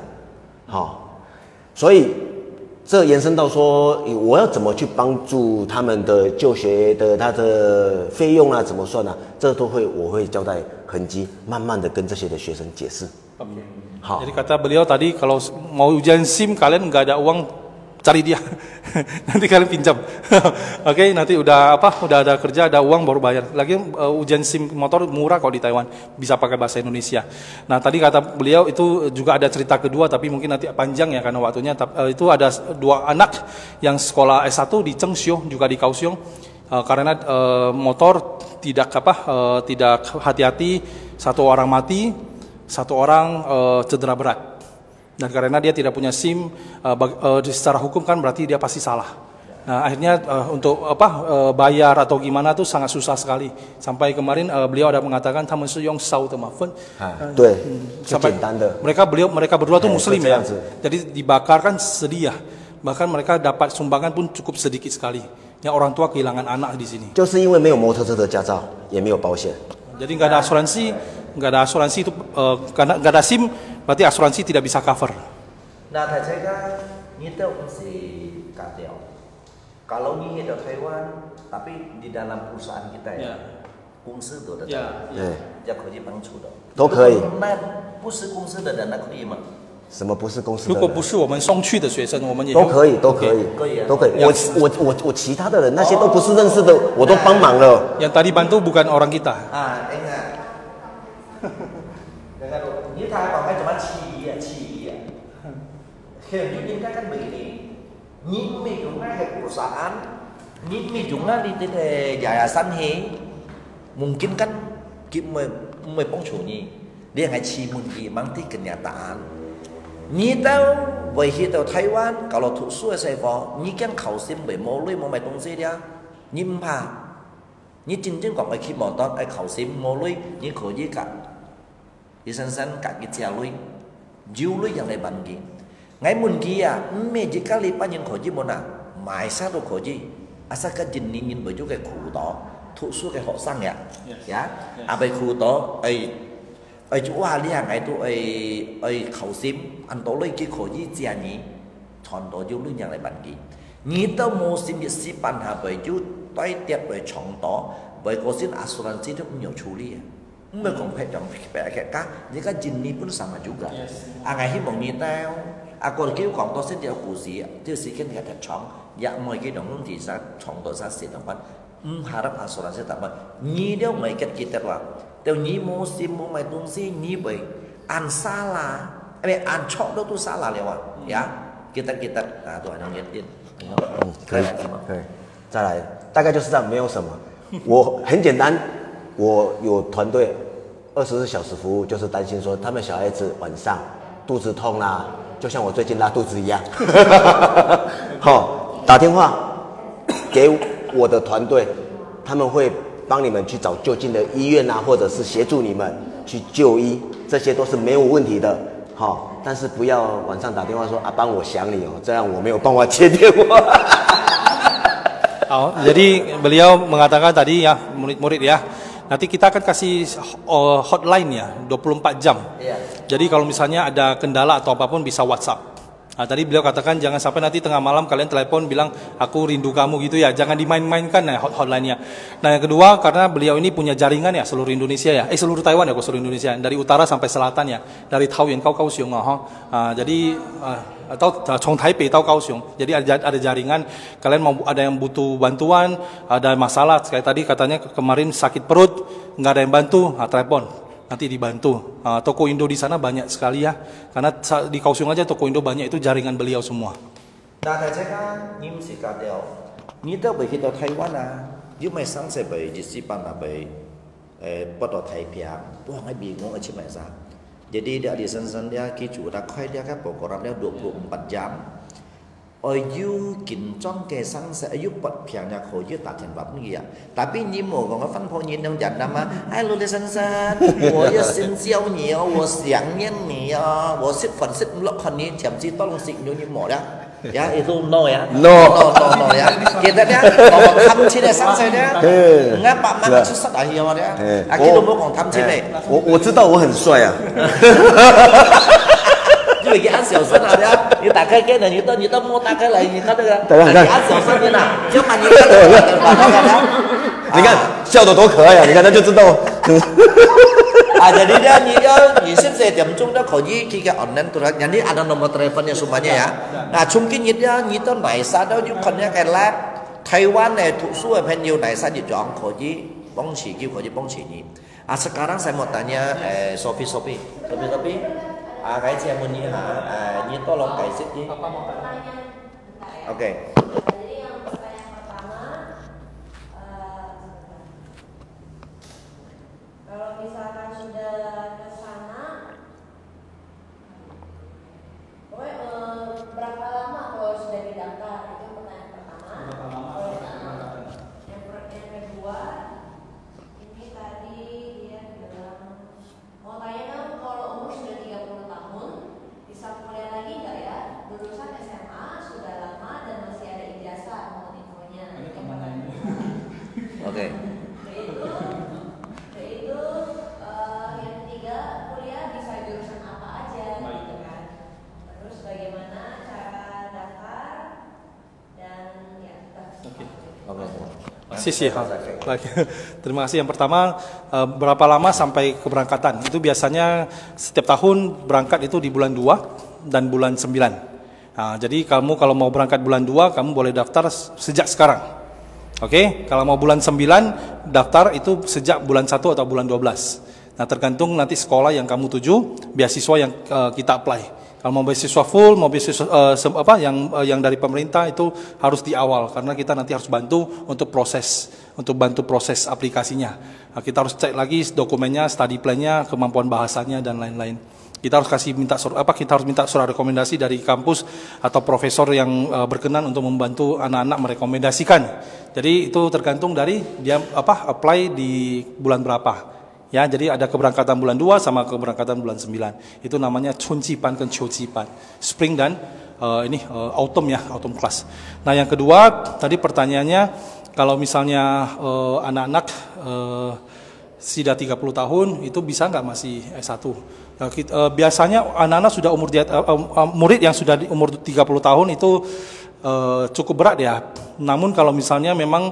所以这延伸到说，我要怎么去帮助他们的就学的他的费用啊，怎么算啊？这都我会交代痕迹，慢慢的跟这些的学生解释。好。Jadi kata beliau tadi kalau mau ujian SIM kalian nggak ada uang. Cari dia, nanti kalian pinjam. Oke, nanti udah ada kerja, ada uang baru bayar. Lagi ujian SIM motor murah kalau di Taiwan, bisa pakai bahasa Indonesia. Nah tadi kata beliau itu juga ada cerita kedua, tapi mungkin nanti panjang ya karena waktunya. Itu ada 2 anak yang sekolah S1 di Chengxiu, juga di Kaohsiung, karena motor tidak hati-hati, 1 orang mati, 1 orang cedera berat. Dan karena dia tidak punya SIM, secara hukum kan berarti dia pasti salah. Nah akhirnya untuk bayar atau gimana tuh sangat susah sekali. Sampai kemarin beliau ada mengatakan他们是用烧的嘛分，对，sampai mereka berdua tuh Muslim ya, jadi dibakar kan sedih ya. Bahkan mereka dapat sumbangan pun cukup sedikit sekali. Ya orang tua kehilangan anak di sini. 就是因为没有摩托车的驾照，也没有保险。 Jadi nggak ada asuransi itu karena nggak ada SIM berarti asuransi tidak bisa cover. Nah, saya kan itu mesti kadel. Kalau ini di Taiwan, tapi di dalam perusahaan kita ya, 公司的要可以帮助的，都可以。那不是公司的人那可以吗？什么不是公司的人？如果不是我们送去的学生，我们也都可以，都可以，都可以。我其他的人那些都不是认识的，我都帮忙了。Yang tadi bantu bukan orang kita. Ingat. Như Thái còn cái cuma ci. Ini kan begini. Ini juga perusahaan, ini juga di yayasan he. Mungkin kan mới bóng chủ nhỉ. Dia ngaji mungkin mang ti kenyataan. Ni tahu về khi tàu Thái Lan kalau thuộc xuôi sai phò, ni kan khảo sim về mô lưới mô mày东西dia, ni mpa, ni chân chân còn ai khi mò tao ai khảo sim mô lưới, ni khổ gì cả, ni san san cả cái chia lưới, diu lưới yang này bằng gì, ngay môn kia, mẹ chỉ kali pa những khổ gì môn à, mãi sao đâu khổ gì, asa cái chân ni nhìn bởi chỗ cái khổ đó, thuộc xuôi cái họ sang ya, ya, à bởi khổ đó, ai chỗ hoa đi hàng ngày tôi ai khẩu sim anh tổ lấy cái khổ gì chia nhỉ chọn tổ vô lưới nhà lại bàn gì nhỉ tao mua sim bị xí bàn hà bởi chú tay tiệp bởi chọn tổ bởi có xin asuransi itu nhiều处理mới còn phải chọn phải cái cá những cái jenis pun sama juga ngày hi mong nhỉ tao kalau kêu còn tôi sẽ điều cụ gì tiêu sĩ cái này thật chọn dạ mọi cái đồng thì sẽ chọn tổ sẽ xịt đồng ban harap asuransi tak ban nhỉ đâu mấy cái kita là Tao nyi mau sim mau mai tung si nyi bởi an salah, an chọn đâu tu salah lewat, ya kita tuh yang nyetin， 可以，再来，大概就是这样，没有什么。我很简单，我有团队，24小时服务，就是担心说他们小孩子晚上肚子痛啦，就像我最近拉肚子一样，好，打电话给我的团队，他们会帮你们去找就近的医院啊，或者是协助你们去就医，这些都是没有问题的。好，但是不要晚上打电话说啊，帮我想你哦，这样我没有办法接电话。好，jadi beliau mengatakan tadi ya murid-murid ya, nanti kita akan kasih hotline ya 24 jam. Jadi kalau misalnya ada kendala atau apapun bisa WhatsApp. Nah, tadi beliau katakan jangan sampai nanti tengah malam kalian telepon bilang aku rindu kamu gitu ya, jangan dimain-mainkan ya hotline-nya. Nah yang kedua karena beliau ini punya jaringan ya seluruh Indonesia ya, seluruh Taiwan ya, seluruh Indonesia dari utara sampai selatan ya, dari Taoyuan ke Kaohsiung jadi atau从台北到高雄, jadi ada jaringan, kalian mau ada yang butuh bantuan, ada masalah kayak tadi katanya kemarin sakit perut nggak ada yang bantu, telepon. Nanti dibantu. Toko Indo di sana banyak sekali ya, karena di Kaohsiung aja toko Indo banyak, itu jaringan beliau semua. Nah, saya kan nyim si kadel. Ni tao bởi khi tao Thái Lan à, nhưng mà sáng sẽ bởi dịch sĩ ban là bởi bắt đầu Thái Piang, tuh ngay bị ngong ở trên mày ra. Jadi dia di sana dia kicu dah khai dia kan program dia 24 jam. You kinh trong cái sáng sẽ you bật phiền nhà khổ như tại thành vật gì à, tapi你某个分配你能讲的吗？哎，罗先生，我要先教你哦，我想念你哦，我是粉丝落คนนี้จำชื่อต้องสิ่งนี้你某的。Ya itu no ya, no ya. Kita dia kalau tham chi này sáng sớm dia, nghe bạn mang chút sắc đại hiệu dia. Khi đó mới còn tham chi này. 我知道我很帅啊。因为按小声啊，你打开电脑，你都摸打开来，你看这个，你按小声点呐，就把你你看笑得多可爱啊！你看他就知道。Jadi你现在点钟的可以去个 online tuh, jadi ada nomor teleponnya semuanya ya. Nah, mungkin你到哪啥都有可能cái lab台湾này thuộc số朋友哪啥就chọn可以帮起，可以帮起你。Sekarang saya mau tanya Sophie. Cái chị muốn như hả? Như tolong kasih đi. Oke. Jadi yang pertanyaan pertama, kalau misalkan sudah ke sana, berapa lama kalau sudah didaftar? Itu pertanyaan pertama. Yang kedua, ini tadi dia bilang mau tanya dong, kalau umur sudah 30 tahun bisa kuliah lagi nggak ya? Lulusan SMA sudah lama dan masih ada ijazah, mohon infonya. Oke. Yaitu yang ketiga, kuliah bisa jurusan apa aja gitu kan. Terus bagaimana cara daftar dan ya. Oke. Terima kasih. Yang pertama, berapa lama sampai keberangkatan? Itu biasanya setiap tahun berangkat itu di bulan 2. dan bulan 9. Nah, jadi kamu kalau mau berangkat bulan 2, kamu boleh daftar sejak sekarang. Oke, kalau mau bulan 9, daftar itu sejak bulan 1 atau bulan 12. Nah, tergantung nanti sekolah yang kamu tuju, beasiswa yang kita apply. Kalau mau beasiswa full, mau beasiswa yang dari pemerintah itu harus di awal karena kita nanti harus bantu untuk bantu proses aplikasinya. Nah, kita harus cek lagi dokumennya, study plan-nya, kemampuan bahasanya dan lain-lain. Kita harus kita harus minta surat rekomendasi dari kampus atau profesor yang berkenan untuk membantu anak-anak merekomendasikan. Jadi itu tergantung dari dia apply di bulan berapa. Ya, jadi ada keberangkatan bulan 2 sama keberangkatan bulan 9. Itu namanya chunjipan dan choujipan. Spring dan autumn ya, autumn class. Nah, yang kedua, tadi pertanyaannya kalau misalnya anak-anak sudah 30 tahun itu bisa nggak masih S1? Biasanya anak-anak sudah murid yang sudah di umur 30 tahun itu cukup berat ya. Namun kalau misalnya memang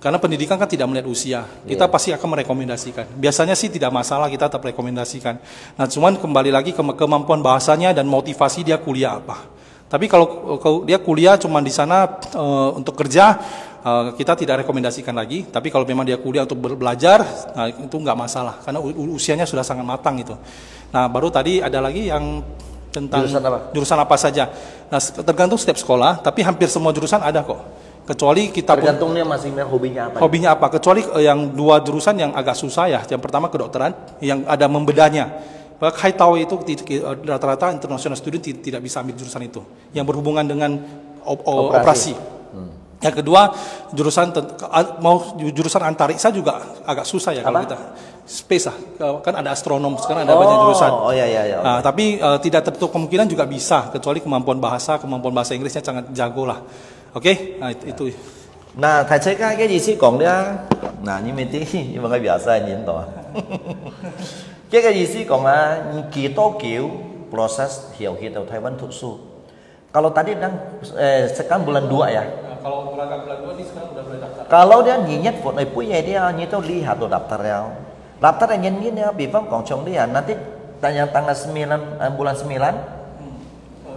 karena pendidikan kan tidak melihat usia, kita pasti akan merekomendasikan. Biasanya sih tidak masalah, kita tetap rekomendasikan. Nah, cuman kembali lagi ke kemampuan bahasanya dan motivasi dia kuliah apa. Tapi kalau dia kuliah cuma di sana untuk kerja, kita tidak rekomendasikan lagi. Tapi kalau memang dia kuliah untuk belajar, nah, itu nggak masalah, karena usianya sudah sangat matang itu. Nah, baru tadi ada lagi yang tentang jurusan apa saja. Nah, tergantung setiap sekolah, tapi hampir semua jurusan ada kok. Kecuali kita tergantungnya masing hobinya apa? Hobinya apa? Kecuali yang 2 jurusan yang agak susah ya. Yang pertama kedokteran, yang ada membedanya. Kai tahu itu rata-rata international student tidak bisa ambil jurusan itu, yang berhubungan dengan operasi. Yang kedua jurusan antariksa juga agak susah ya kalau kita. Space kan ada astronom, sekarang ada banyak jurusan. Nah, tapi tidak tertutup kemungkinan juga bisa, kecuali kemampuan bahasa Inggrisnya sangat jago lah. Oke, nah itu. Nah, thầy thấy cái gì sĩ còn đấy. Nah, như mấy tí, nhưng mà cái biểu sao nhìn tỏ. Cái gì sĩ còn là kỳ tô kiểu proses hiểu hidup Taiwan Tutsu. Kalau tadi sekarang bulan 2 ya. Kalau bulan 2 ini sekarang udah boleh daftar. Kalau dia nyinyak buat punya dia nyitu lihat tuh daftarnya. Daftarnya nyanyinya, bifam kongcong dia nanti tanggal 9 bulan 9.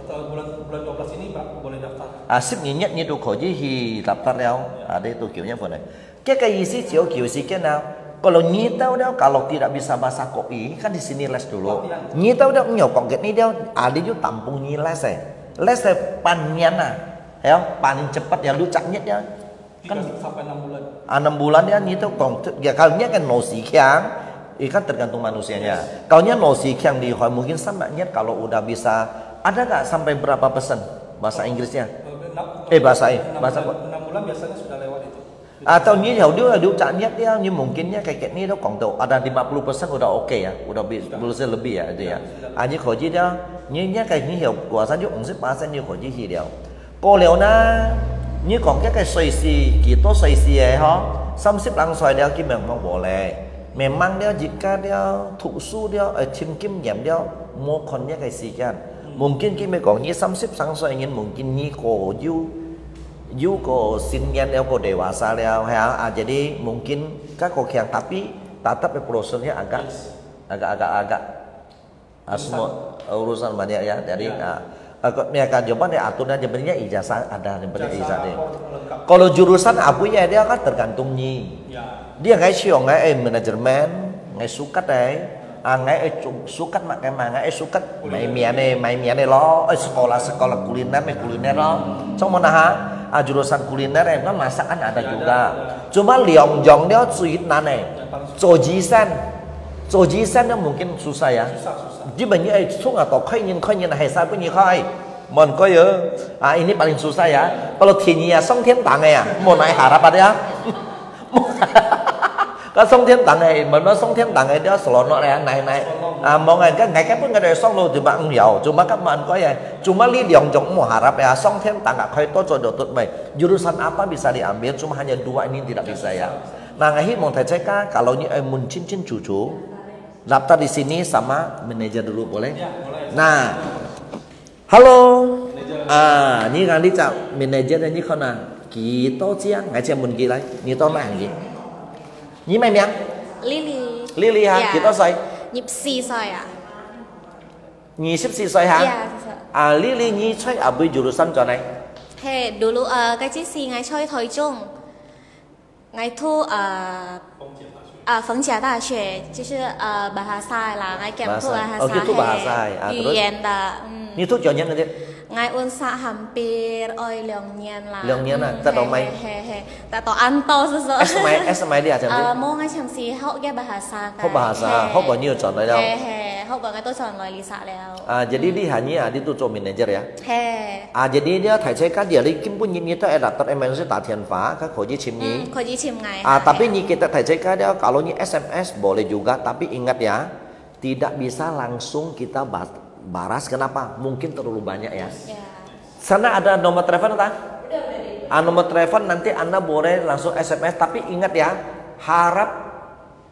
Bulan 12 ini boleh daftar. Sip nhnhất như đồ khổ chứ thì tập tắt đâu. Đây tôi kiểu như vậy này. Cái ý sih chiếu kiểu sih cái nào? Kalau nyitau dia kalau tidak bisa bahasa kopi kan di sini les dulu. Nyitau dia nyokong ini dia ada juga tampung nyi les Les panjana. Ya, paling cepat ya lu caknya dia. Kan sampai 6 bulan. 6 bulan dia nyitau ya kalau nya kan nosi kiang. Kan tergantung manusianya. Kalau nya nosi kiang di mungkin sama nyet kalau udah bisa. Ada nggak sampai berapa persen bahasa Inggrisnya? Bahasa 6 bulan biasanya sudah lewat itu. Atau như dia caknya dia như mungkinnya kayak ini đâu còn tuh ada 50% udah oke ya, udah bisa lebih ya itu ya. Như khổ chi dia, như cái như hiểu của sản dụng 50% như khổ chi gì điều. Cô liệu na như còn cái suy si, kỳ tố suy si ấy ho, 35 岁dia kita memang boleh. Memang dia jika dia thụ su dia chim kim nhảm dia mau konnya kayak si kan. Mungkin kita còn như 30 岁nhưng mungkin như cổ you ko sinyan leo ko dewasa leo ya. Jadi mungkin kok yang tapi tetap prosesnya agak semua urusan banyak ya. Jadi mereka coba deh aturan sebenarnya ijazah ada sebenarnya ijazah deh. Kalau jurusan apunya dia kan tergantung nyi. Dia nggak sih nggak manajemen nggak suka deh. Ngay sukat mak ngay sukat mấy mía này lo sekolah kuliner lo trong mana jurusan kuliner kan masakan ada juga cuma Liangjong dia sulit nane Zojisan dia mungkin susah ya dia banyak sung atau kau ingin hai saya punya kau mon kau ya ini paling susah ya kalau Tinia Song Thiên Tang ya mau naik harap ada ya cái sông Thiên Tạng này mà nó sông Thiên Tạng này đó solo nó này mọi người cái pun nggak ada song lo cuma hiểu cuma các bạn có ya cuma Liangjong mau harap ya song Thiên Tạng nggak kayak itu jodoh tuh baik jurusan apa bisa diambil cuma hanya 2 ini tidak bisa ya. Nah ngahi mau thầy cek kalau ini cincin cucu daftar di sini sama manajer dulu boleh? Nah halo ini kali cak manajer ini kena kita siang nggak siang mungkin lagi ini tahun nào gì? Nhí mày miệng? Lily hả? Kita say? Nhịp xì xoay ạ. Nhí xếp xì xoay hả? Lily Nhi chơi ở bên jurusan chỗ này. Hey, dulu cái chiếc xì ngay chơi thời trung, ngay thu Phấn Trà Đại Học, 就是bahasa là ngay kèm thu bahasa. Oh gitu bahasa.语言的， Như thuốc cho nhân là gì? ngay unsa hampir oi Leong Nien là. Leong Nien à, ta tau mai. Ta tau anto sesuatu. SMI dia macam ni. Mau ngay chăm si học cái bahasa kan. Học bahasa, học bao nhiêu chọn lại đâu? Học bao cái tôi chọn lại Lisa leo. Jadi dia hanya dia tu做 manager ya. Jadi dia thầy saya kan dia li kim pun ni tu datang MNC tak thian phá các khối chim ni. Khối chim ngày. Tapi ni kita thầy saya kan dia kalau ni SMS boleh juga tapi ingat ya tidak bisa langsung kita baras. Kenapa? Mungkin terlalu banyak ya. Sana ada nomor telepon tak? Nomor telepon nanti Anda boleh langsung SMS tapi ingat ya harap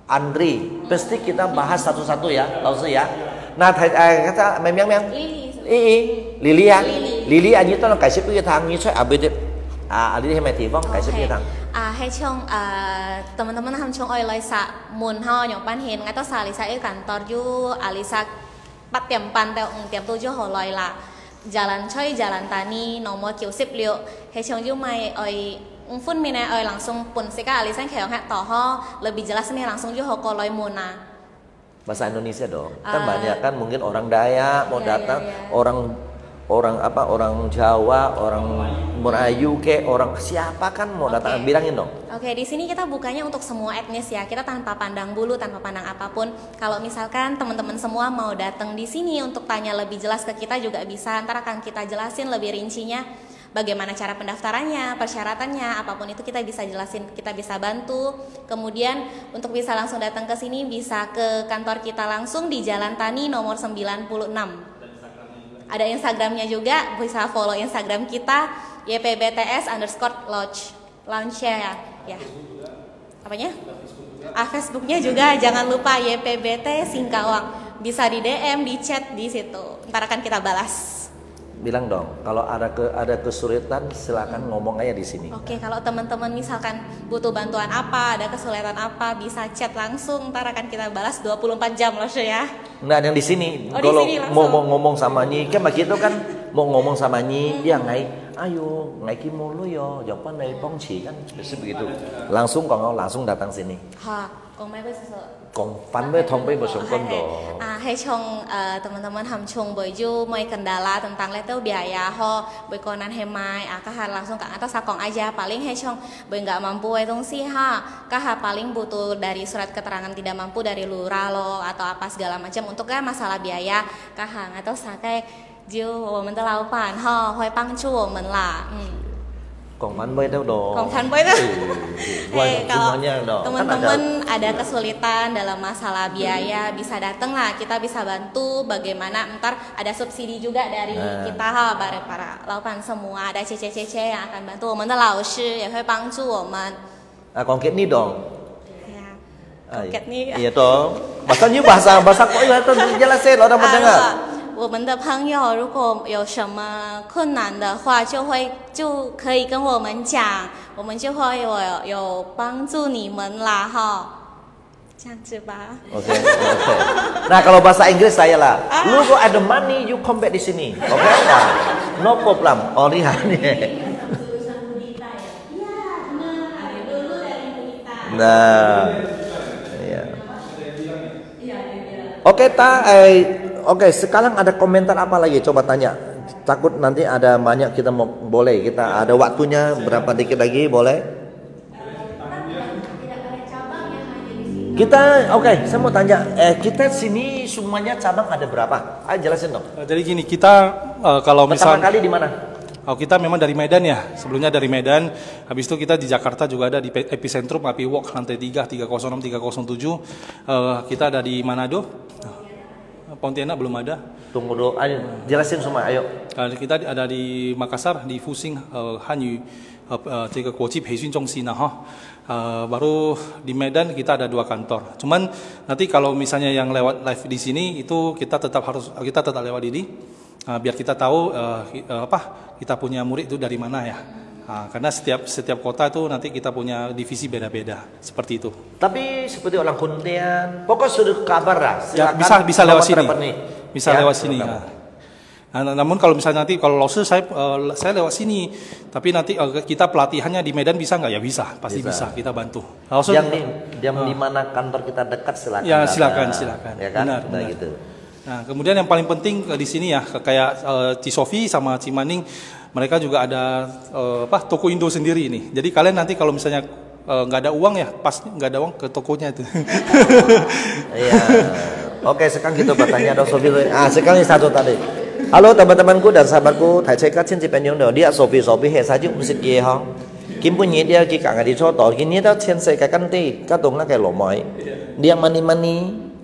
Andri pasti kita bahas satu-satu ya, langsung ya. Nah thầy kata memang Lily ya. Lily anh như tôi là cải xếp cái thằng như chơi ở bên Lily hay mày thì vong cải xếp cái thằng. Hay trong teman-teman hamchong oi Lisa mun ho nyong pan hin ngai to sa Lisa kantor ju Alisa bắt tiệm pan tiệm tu ju ho loi là jalan choi jalan tani nomor kiu 10 liệu hay trong ju mai oi phun mina oi langsung pun seka Alisa kayak hat toho lebih jelas nih langsung ju ho koloi muna. Bahasa Indonesia dong. Kan banyak kan mungkin orang Dayak mau datang, orang Jawa, orang Melayu ke orang siapa kan mau datang bilangin dong. Oke, di sini kita bukanya untuk semua etnis ya. Kita tanpa pandang bulu, tanpa pandang apapun. Kalau misalkan teman-teman semua mau datang di sini untuk tanya lebih jelas ke kita juga bisa. Ntar akan kita jelasin lebih rincinya. Bagaimana cara pendaftarannya, persyaratannya, apapun itu kita bisa jelasin, kita bisa bantu. Kemudian untuk bisa langsung datang ke sini bisa ke kantor kita langsung di Jalan Tani nomor 96. Ada Instagramnya juga, bisa follow Instagram kita YPBTS_Lodge ya. Apanya? Facebooknya juga jangan lupa YPBT Singkawang. Bisa di DM, di chat di situ. Ntar akan kita balas. Bilang dong, kalau ada kesulitan silakan ngomong aja di sini. Oke, kalau teman-teman misalkan butuh bantuan apa, ada kesulitan apa, bisa chat langsung, ntar akan kita balas 24 jam loh ya. Nah, yang di sini, kalau mau ngomong sama Nyi, kan begitu kan, mau ngomong sama Nyi, ya ayo, ngai kim lu yo, jawaban dari Pongci kan, begitu. Langsung kalau langsung datang sini. Còn mấy với sợ còn phán với thông với một số con đồ hay trong teman-teman hamchung boju mai kendala tentang letel biaya ho boy konan hemai kahar langsung ke atas sakong aja paling hay trong boy nggak mampu itu sih kahar paling butuh dari surat keterangan tidak mampu dari lurah lo atau apa segala macam untuk kan masalah biaya kahar atau sakai jiu 我们的老板会帮助我们啦 còn phán với đâu đồ còn phán với đâu kalau dong. teman-teman ada kesulitan dalam masalah biaya bisa datang lah kita bisa bantu bagaimana ntar ada subsidi juga dari kita para laupan semua ada cece yang akan bantu 我们的老师也会帮助我们 còn kết ni dong kết ni iya dong bahasa kok jelasin orang mendengar 我们的朋友如果有什么困难的话就可以跟我们讲我们就会有帮助你们啦这样子吧 Oke. Nah kalau bahasa Inggris saya lah lu kok ada money you come back di sini oke no problem lihat nih nah iya Oke, sekarang ada komentar apa lagi? Coba tanya. Takut nanti ada banyak kita boleh. Kita ada waktunya berapa dikit lagi boleh? Kita saya mau tanya. Kita sini semuanya cabang ada berapa? Ayo jelasin dong. Jadi gini, kita kalau pertama misalnya kali di mana? Kita memang dari Medan ya. Sebelumnya dari Medan. Habis itu kita di Jakarta juga ada di Epicentrum Api Walk lantai 3 306 307. Kita ada di Manado. Pontianak belum ada. Tunggu dulu, ayo jelasin semua, ayo. Kita ada di Makassar di Fusing Hanyu 这个国际培训中心 baru di Medan kita ada 2 kantor. Cuman nanti kalau misalnya yang lewat live di sini itu kita tetap lewat ini biar kita tahu kita punya murid itu dari mana ya. Karena setiap kota itu nanti kita punya divisi beda-beda seperti itu. Tapi seperti orang Kuntian, pokok sudah kabar lah. Ya, bisa lewat sini. Bisa lewat sini. Nah, namun kalau misalnya nanti kalau Lause saya lewat sini, tapi nanti kita pelatihannya di Medan bisa nggak? Ya bisa, pasti bisa. Kita bantu. Lause, yang di mana kantor kita dekat silakan. Ya silakan. Ya kan? Benar. Gitu. Nah, kemudian yang paling penting di sini ya, kayak Ci Sofi sama Ci Maning, mereka juga ada toko Indo sendiri nih. Jadi kalian nanti kalau misalnya nggak ada uang ya, pas nggak ada uang ke tokonya itu. Iya. Oke, sekarang kita bertanya dong Sofi. Sekarang satu tadi. Halo teman-temanku dan sahabatku, Thầy chơi các chương trình bên nhau dia Sofi hệ sa chứ cũng sẽ kia không? Kim punya dia kita nggak dicoto, kini dia trên xe cái căn ti, các tung cái lỗ mày, dia mani,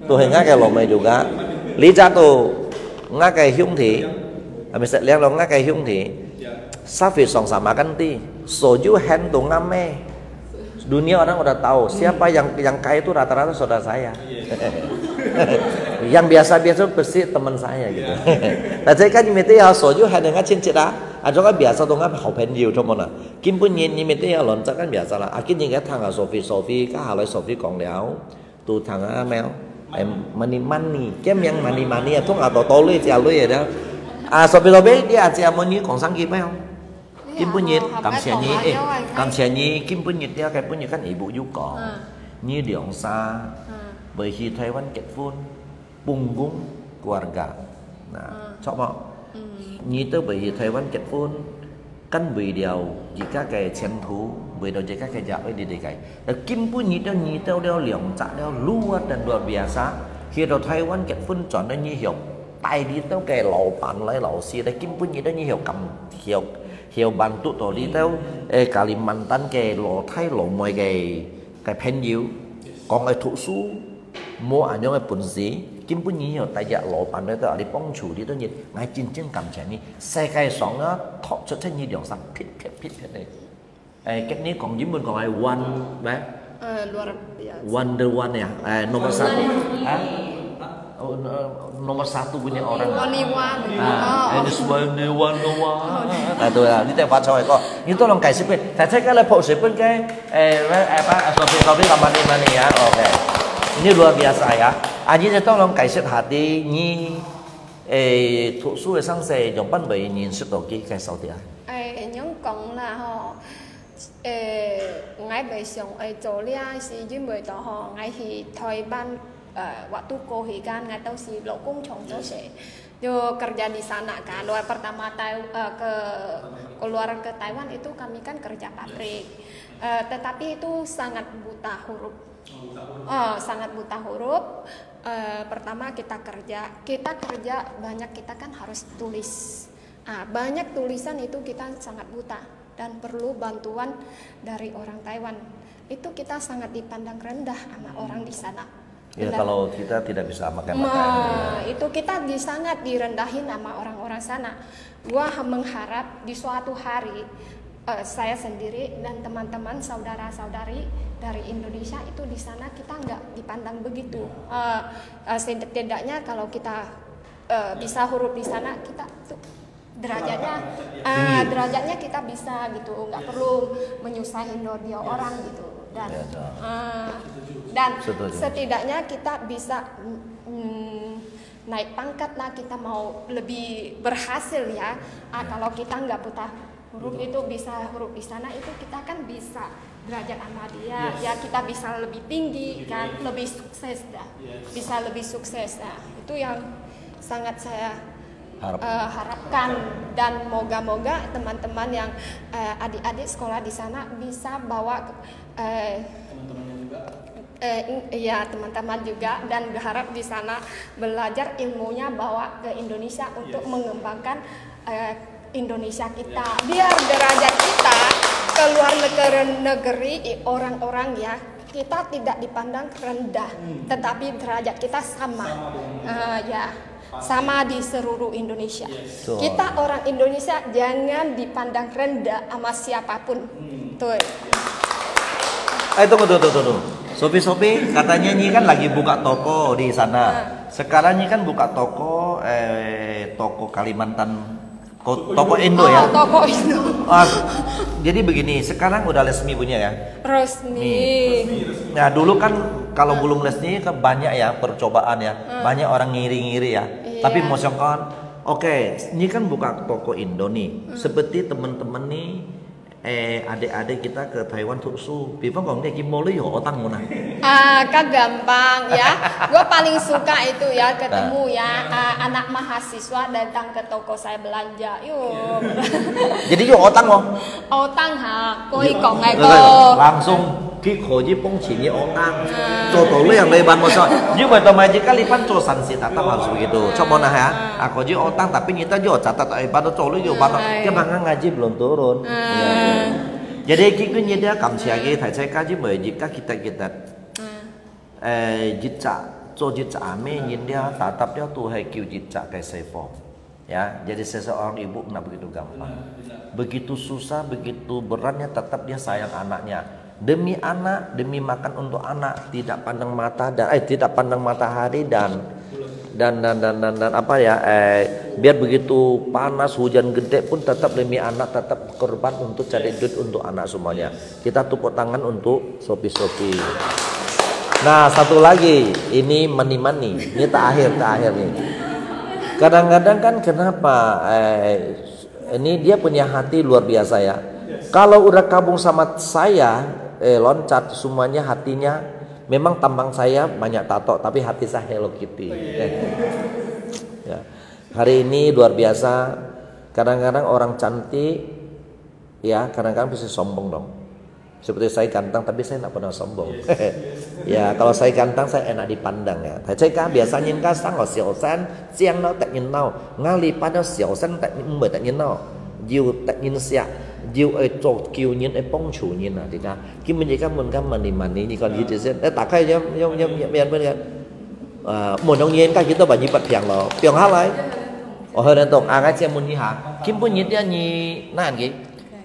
tuh nggak cái lỗ mày juga. Lý ra tu ngã cái hiung thị, mình sẽ lihat lo ngã cái hiung thị, Safi song sama ganti, soju hand tu ngame, dunia orang udah tahu siapa yang kaya itu rata-rata saudara saya, yang biasa-biasa pasti teman saya gitu. Tapi saya kan ini ya soju hand ngã trên chết ada kan biasa tu ngã học朋友thôi mà, Kim pun ini ya loncat kan biasa lah. Akhirnya cái thằng Sofi, cái hỏi Sofi còn léo, tu thằng Mel. Money, kem yang money ya, tuh atau tolong aja lu ya dah. Sofi dia aja mau ni konsang kim không? Kim punya cảm ơn nhé, Kim punya dia kayak punya kan ibu juga, ni diong sa, bởi khi Taiwan kết hôn, punggung keluarga. Nah, coba, ni tu bởi khi Taiwan kết hôn, kan vì điều chỉ các cái chiến thú vì điều chỉ các cái dạo đi đây cái Kim pun nhị tao liang chặt đeo luar dan luar biasa khi đầu Taiwan kết hôn chọn nó như hiểu tay đi tao cái lẩu bàn lấy lẩu xì đấy Kim pun như hiểu cầm hiểu bàn tụ tổ đi tao Kalimantan cái lẩu Thái lẩu mọi cái pen diệu còn cái thủ su mua ảnh những cái bún gì Kim pun nhiều tại dạ lỗ bàn đấy tao đi bong chủ đi tao nhìn ngay trên cầm chén đi xe cái sóng nó thọ cho thế như điều sang phít này cái này còn dưới bên còn ai one bé Wonder One ya nomor satu nomor satu punya orang ini Wonder One tuh lah ini tempat cowok kok itu tolong kasih pun saya kan lepas pun cái Sofi kamar ya oke ini luar biasa ya anh sẽ tolong kasih hati ni thuộc số sang xe dùng ban bì nhìn sức đầu kia cái sau thì những cộng là họ ngay bây giờ chỗ lia si dưới mười tờ họ ngay thì thời ban waktu kohikan nggak tahu si lokung chong se yo kerja di sana kan luar pertama keluar ke Taiwan itu kami kan kerja pabrik tetapi itu sangat buta huruf pertama kita kerja banyak kita kan harus tulis banyak tulisan itu kita sangat buta dan perlu bantuan dari orang Taiwan itu kita sangat dipandang rendah sama orang di sana. Ya kalau kita tidak bisa makan itu kita sangat direndahin sama orang-orang sana. Gua mengharap di suatu hari saya sendiri dan teman-teman saudara-saudari dari Indonesia itu di sana kita nggak dipandang begitu. Setidaknya kalau kita bisa huruf di sana kita tuh derajatnya kita bisa gitu, nggak perlu menyusahin dia orang gitu dan setidaknya kita bisa naik pangkat lah, kita mau lebih berhasil ya. Kalau kita nggak buta huruf itu bisa huruf di sana itu kita kan bisa derajat sama dia ya, kita bisa lebih tinggi kan, lebih sukses dah, bisa lebih sukses. Nah itu yang sangat saya harapkan dan moga-moga teman-teman yang adik-adik sekolah di sana bisa bawa teman-teman juga dan berharap di sana belajar ilmunya bawa ke Indonesia untuk mengembangkan Indonesia kita, biar derajat kita ke luar negeri orang-orang ya kita tidak dipandang rendah, tetapi derajat kita sama sama di seluruh Indonesia. Kita orang Indonesia jangan dipandang rendah sama siapapun. Tuh. Tunggu. Sofi katanya ini kan lagi buka toko di sana. Sekarang ini kan buka toko Kalimantan, toko Indo ya. Toko Indo. Jadi begini, sekarang udah resmi punya ya. Resmi. Nah dulu kan kalau belum resmi kan banyak ya percobaan ya, banyak orang ngiri-ngiri ya. Tapi mosyongkon Oke, ini kan buka toko Indo nih. Seperti teman-teman nih, adik-adik kita ke Taiwan tuksu. Bifang kalau dia kimoli yo otang mana? Kan gampang ya. Gue paling suka itu ya ketemu ya anak mahasiswa datang ke toko saya belanja. Yuk. Jadi yo otang loh. Otang ha, koi kong langsung khi khổ với bông chỉ như otang. Cho tổ lưỡi yang lebar masuk. Như vậy tao mai jika lipan cho sanksi tetap harus begitu. Coba nah ya. Khổ với otang tapi kita juga catat lebar cho lưỡi juga banget. Cái bằng ngaji belum turun. Jadi kita như dia cảm謝嘅thầy saya kaji mời jika kita jitca cho jitca ame nhìn dia tatap dia tu hai kêu jitca kayak seform. Ya, jadi seseorang ibu nggak begitu gampang. Begitu susah, begitu beratnya tetap dia sayang anaknya. Demi anak, demi makan untuk anak, tidak pandang mata dan tidak pandang matahari dan apa ya, biar begitu panas hujan gede pun tetap demi anak, tetap korban untuk cari duit untuk anak semuanya. Kita tepuk tangan untuk Sophie. Nah, satu lagi, ini mani-mani, ini terakhir nih. Kadang-kadang kan kenapa ini dia punya hati luar biasa ya. Kalau udah kabung sama saya, loncat semuanya hatinya. Memang tampang saya banyak tato, tapi hati saya Hello Kitty. Ya. Hari ini luar biasa. Kadang-kadang orang cantik, ya kadang-kadang bisa sombong dong. Seperti saya ganteng, tapi saya tidak pernah sombong. Ya kalau saya ganteng, saya enak dipandang ya. Saya kan biasanya kan sang ở小山, siang nó tại nhìn nào, ngali pada 小山 tại nhìn bởi tại nhìn nào, diu tại nhìn xia. Diêu ấy trộn kiều nhìn ấy bông chủ nhìn à thì cả khi mình cái mình cái mani như còn gì thì sẽ đã tạc hay nhom bên cái một ông nhìn cái kita banyak bật piang lo piang hal ấy hơi đen tông cái xem mình như hả kim pun nhìn dia như nàn cái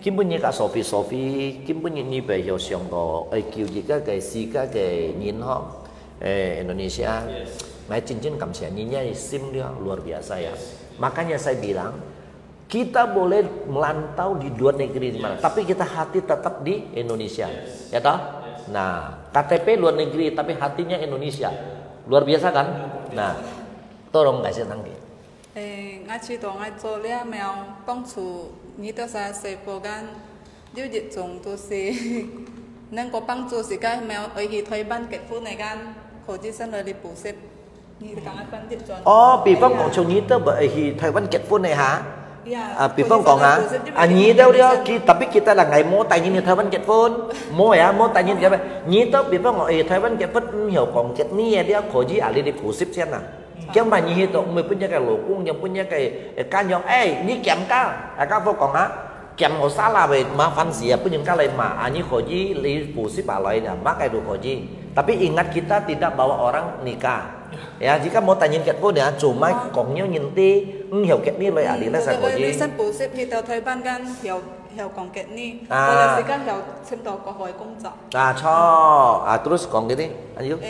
kim pun nhìn cả Sophie kim pun nhìn như về hiểu xiong đồ ấy kiều gì cái nhìn họ Indonesia ngày cincin cảm giác nhìn như sim dia luar biasa ya makanya saya bilang kita boleh melantau di luar negeri di mana, tapi kita hati tetap di Indonesia, ya toh? Nah, KTP luar negeri tapi hatinya Indonesia, luar biasa kan? Nah, tolong kasih tanggi. Ngaji dong ngaji lia mau bangsu, ni tu saya sepogan, dia jepung tu si, neng ko bangsu si kan mau pergi Thailand kết phu này kan, khổ chỉ sinh lời đi bù xếp, ni cả anh phân tích cho. Oh, bị phong còn châu ni tu bởi Thailand kết phu này hả? Pifong kong nyi đâu dia tapi kita là ngày mua tay nhìn Thái Văn kết phone mua ya mua tay nhìn cái nyi tao Pifong Thái Văn kết phone hiểu kong kết ni dia khổ gì ali di pusip xem nào cái mà nyi itu mình punya cái lỗ cung yang punya cái kanyong ni kem ka ka phong kong kem nggak salah be ma fancy ya punya ka lain ma nyi khổ gì li pusip alai dah makai du khổ gì tapi ingat kita tidak bawa orang nikah. Ya jika mau tanyain kết phone ya cuma kongnya nyinti hiểu kết ni lời ali là sao có gì? Sen bổ sung thì tàu Thái Văn gan hiểu kong kết ni, còn là gì gan hiểu xem tàu có hỏi công作. Cho terus kong cái đi anh Dũng.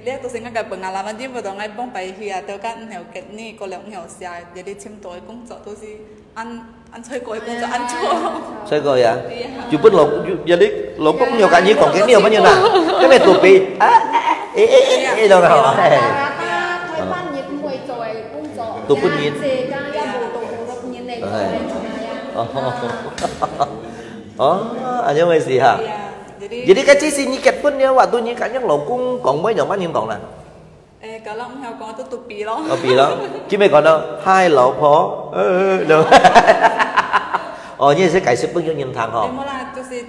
Lihat tu sehingga gak pengalaman dia betul ngai bong pai hiya tàu gan hiểu kết ni có lẽ hiểu sai jadi xem tàu công作tu si ăn chơi coi công作ăn chua. Chơi coi à? Chú biết lộn jadi lộn cũng nhiều cái như còn cái nhiều bao nhiêu nào? Cái này tụi bị đâu nào? Tụi pun nhìn. Anh mấy gì hả? Jadi cái chi ni kết pun ya waktu ni kayaknya locung còn mấy nhóm bao nhiêu còn nè? Kalau heo còn tu pi lo. Pi lo. Chứ mấy còn đâu? Hai lỗ phó. Được. Như sẽ cải sức bao nhiêu nhìn thằng họ? Malah tu si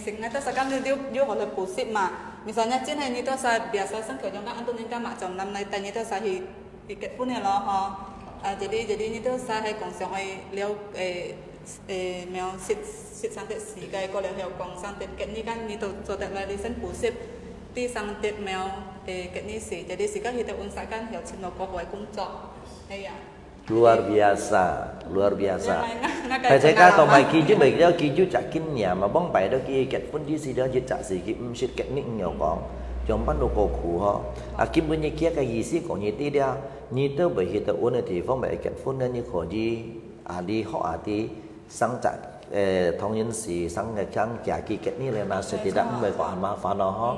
sehingga tu sekarang dia kalau pusip mà misalnya trên này ni tu saya biasa sang kerja kan untuk nikah macam năm nay tanya tu saya kết pun ya lo ha. Jadi ni tu saya còn sống hay leo mèo xịt sang tết xì cái có lẽ heo còn sang tết kết ni kan ni tu cho tết lại đi sang pusip ti sang tết mèo kết ni xì jadi xì cái kita usahakan heo cina có hỏi cũng cho hay ya. Luar biasa. Thầy thấy các tàu mày kia chứ mày đó kia chứ chặt kinh nhà mà bóng bày đó kia kết phun chứ gì đó chứ chặt gì kia xịt kết nít nhiều con trong bắt đầu cổ khủ họ kim bên kia cái gì xí có như tí đó như tớ bởi hiện tại uốn thì phong bày kết phun nên như khó gì đi họ tí sang chặt thông nhân sĩ sang ngày khang trả kỳ kết ni lên là sẽ tidak bởi có mà phá nó họ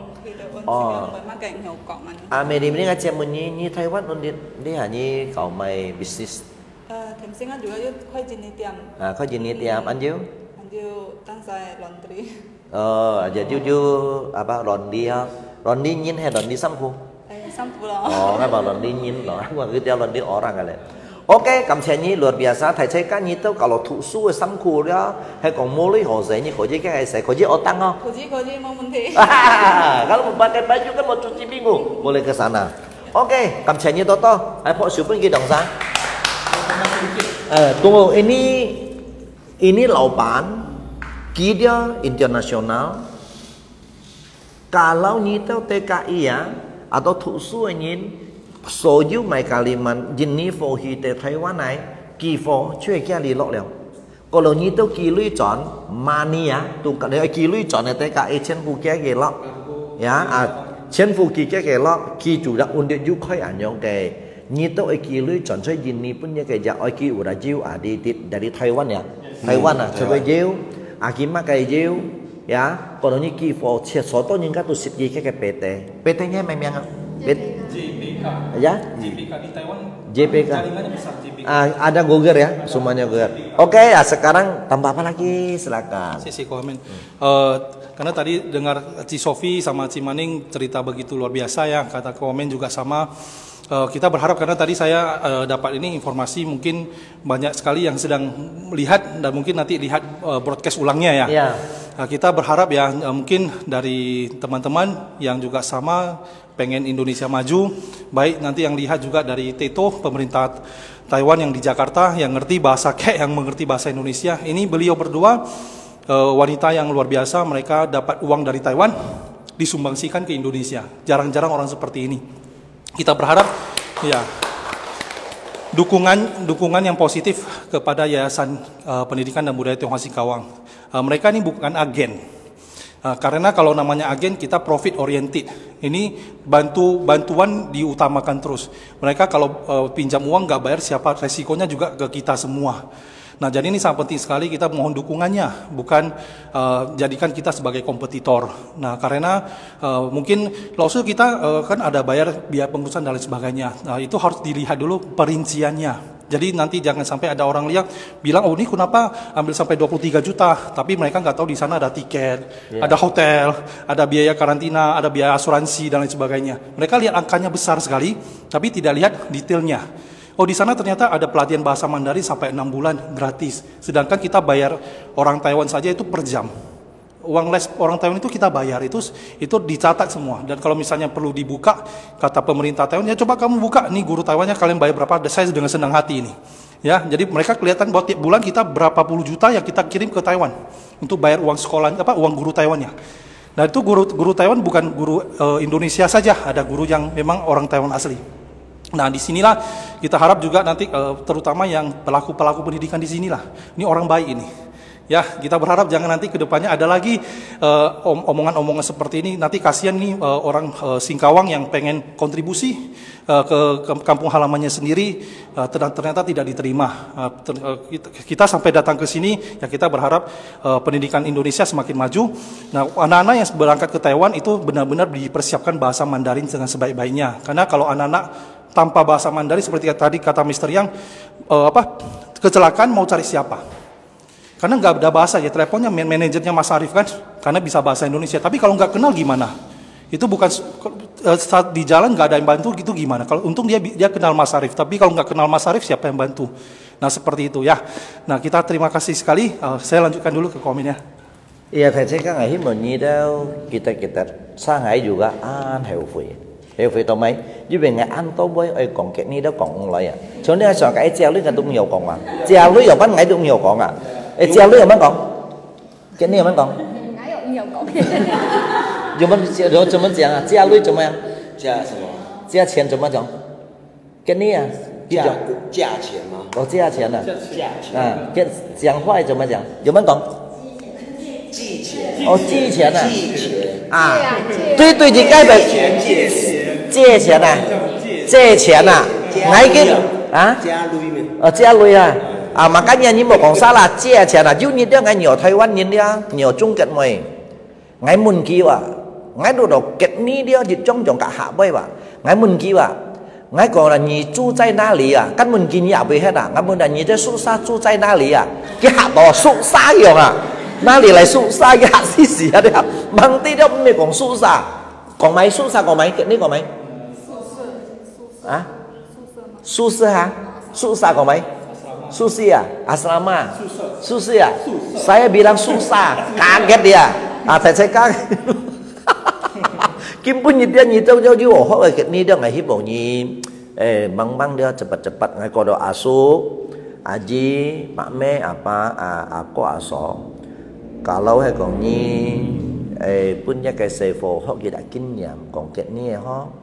mình đi cái xem mình như Thái Văn ổn định đi hả như cậu mày business thêm sinh ăn juga yuk khoai jenis tiam. Có jenis tiam anh Diu? Anh Diu tăng sai laundry. Giờ Diu apa laundry ha? Laundry nhìn hay laundry sampo? Sampo lah. Ngay bảo laundry nhìn loh, aku nggak tahu laundry orang kali. Oke, kamsahamnida luar biasa. Thầy thấy các nhị tao kalau thụ su sampo đó hay còn mua lấy hồ giấy như có gì cái hay sẽ có gì otang không? Có gì mau menteri. Kalau mau pakai baju kan mau cuci bingung, boleh ke sana. Oke, kamsahamnida Toto. Hai Pak Supun kita dong sang. Tunggu, ini laupan Gida internasional. Kalau nyitau TKI ya atau thụ su nhìn số dư mai kaliman jenis phổ hi tại Taiwan này kỳ phổ chưa kia đi lọ lẹo. Còn là nhitau kỳ lui chọn mania tụ cả đấy kỳ lui chọn này TKI trên phụ kia cái lọ, ya trên phụ kia cái lọ kỳ chủ đạo ổn định dụ khơi ảnh nhông cái nyitau kỳ lui chọn cho jenis punya cái giá ở kỳ udah jauh di dari Taiwan ya, Taiwan coba jauh, akibat kayak jauh. Ya, còn như kỳ phổ chia số to những các tổ chức gì cái PT nya memang JPK. Ya? JPK di Taiwan. JPK. Jaringannya besar JPK. Ada Google ya, semuanya Google. Oke, ya sekarang tambah apa lagi? Silakan. Sisi komen. Karena tadi dengar Ci Sofi sama Ci Maning cerita begitu luar biasa ya, kata komen juga sama. Kita berharap karena tadi saya dapat ini informasi mungkin banyak sekali yang sedang melihat dan mungkin nanti lihat broadcast ulangnya ya. Ya. Kita berharap ya mungkin dari teman-teman yang juga sama pengen Indonesia maju, baik nanti yang lihat juga dari Teto pemerintah Taiwan yang di Jakarta yang ngerti bahasa Kek, yang mengerti bahasa Indonesia. Ini beliau berdua wanita yang luar biasa, mereka dapat uang dari Taiwan disumbangsikan ke Indonesia. Jarang-jarang orang seperti ini. Kita berharap ya dukungan yang positif kepada Yayasan Pendidikan dan Budaya Tionghoa Singkawang. Mereka ini bukan agen. Karena kalau namanya agen kita profit oriented. Ini bantuan diutamakan terus. Mereka kalau pinjam uang nggak bayar siapa, resikonya juga ke kita semua. Nah, jadi ini sangat penting sekali, kita mohon dukungannya, bukan jadikan kita sebagai kompetitor. Nah, karena mungkin klausul kita kan ada bayar biaya pengurusan dan lain sebagainya. Nah, itu harus dilihat dulu perinciannya. Jadi nanti jangan sampai ada orang lihat bilang, oh ini kenapa ambil sampai 23 juta, tapi mereka nggak tahu di sana ada tiket, ada hotel, ada biaya karantina, ada biaya asuransi dan lain sebagainya. Mereka lihat angkanya besar sekali, tapi tidak lihat detailnya. Oh di sana ternyata ada pelatihan bahasa Mandarin sampai 6 bulan gratis. Sedangkan kita bayar orang Taiwan saja itu per jam. Uang les orang Taiwan itu kita bayar, itu dicatat semua. Dan kalau misalnya perlu dibuka, kata pemerintah Taiwan, ya coba kamu buka nih guru Taiwannya kalian bayar berapa, saya dengan senang hati ini. Ya, jadi mereka kelihatan bahwa tiap bulan kita berapa puluh juta yang kita kirim ke Taiwan untuk bayar uang sekolah, uang guru Taiwannya. Nah itu guru Taiwan bukan guru Indonesia saja, ada guru yang memang orang Taiwan asli. Nah disinilah kita harap juga nanti terutama yang pelaku pendidikan di sinilah, ini orang baik ini. Ya kita berharap jangan nanti kedepannya ada lagi omongan-omongan seperti ini. Nanti kasihan nih orang Singkawang yang pengen kontribusi ke kampung halamannya sendiri, ternyata tidak diterima. Kita sampai datang ke sini ya kita berharap pendidikan Indonesia semakin maju. Nah anak-anak yang berangkat ke Taiwan itu benar-benar dipersiapkan bahasa Mandarin dengan sebaik-baiknya. Karena kalau anak-anak tanpa bahasa Mandarin seperti tadi kata Mr. Yang kecelakaan mau cari siapa? Karena nggak ada bahasa ya, teleponnya manajernya Mas Arif kan, karena bisa bahasa Indonesia. Tapi kalau nggak kenal gimana? Itu bukan saat di jalan nggak ada yang bantu gitu gimana? Kalau untung dia kenal Mas Arif, tapi kalau nggak kenal Mas Arif siapa yang bantu? Nah seperti itu ya. Nah kita terima kasih sekali. Saya lanjutkan dulu ke komennya. Iya, saya kan nggak himbau nih kita Shanghai juga hiểu phải tao mấy như về ngày ăn tao với ai còn cái ní đó còn lại à cho nên sợ cái treo lưới cái tụng nhiều còn à treo lưới ở ban ngày tụng nhiều còn à treo lưới ở ban còn cái này ở ban còn ngày ở nhiều còn怎么讲啊treo lưới怎么样加什么？加钱怎么讲cái này啊价钱吗？哦价钱啊价钱跟讲话怎么讲有没有讲寄钱哦寄钱啊寄钱啊对对你该的借钱啊借钱啊ngay cái加銳没？加銳啊makanya như một con salah chia钱啊就你这个nhiều Taiwan nhìn đi nhiều Trung Quốc mày ngay mun kia ngay đồ kết ni dia di trong cả hạ bay ba ngay mun kia Ngay còn là nhị trụ tại哪里啊？根本見也未hết啊！根本là nhị在宿舍住在哪里啊？cái hạt đó宿舍用啊？哪里來宿舍嘅hạt gì gì啊？啲mang tí đó咩講宿舍？講咪宿舍講咪？呢講咪？啊？宿舍ha? Susah kau mai? Susi ya? Asrama? Susi ya? Saya bilang susah, kaget dia. Saya kaget. Kim pun dia tahu jauh oh ni dia nggak hibau ni. Bang dia cepat-cepat ngai kodo asuk, aji, mak me apa aku aso. Kalau kau ni punya cái sefo họ kita kinyam, kong ket ni ho.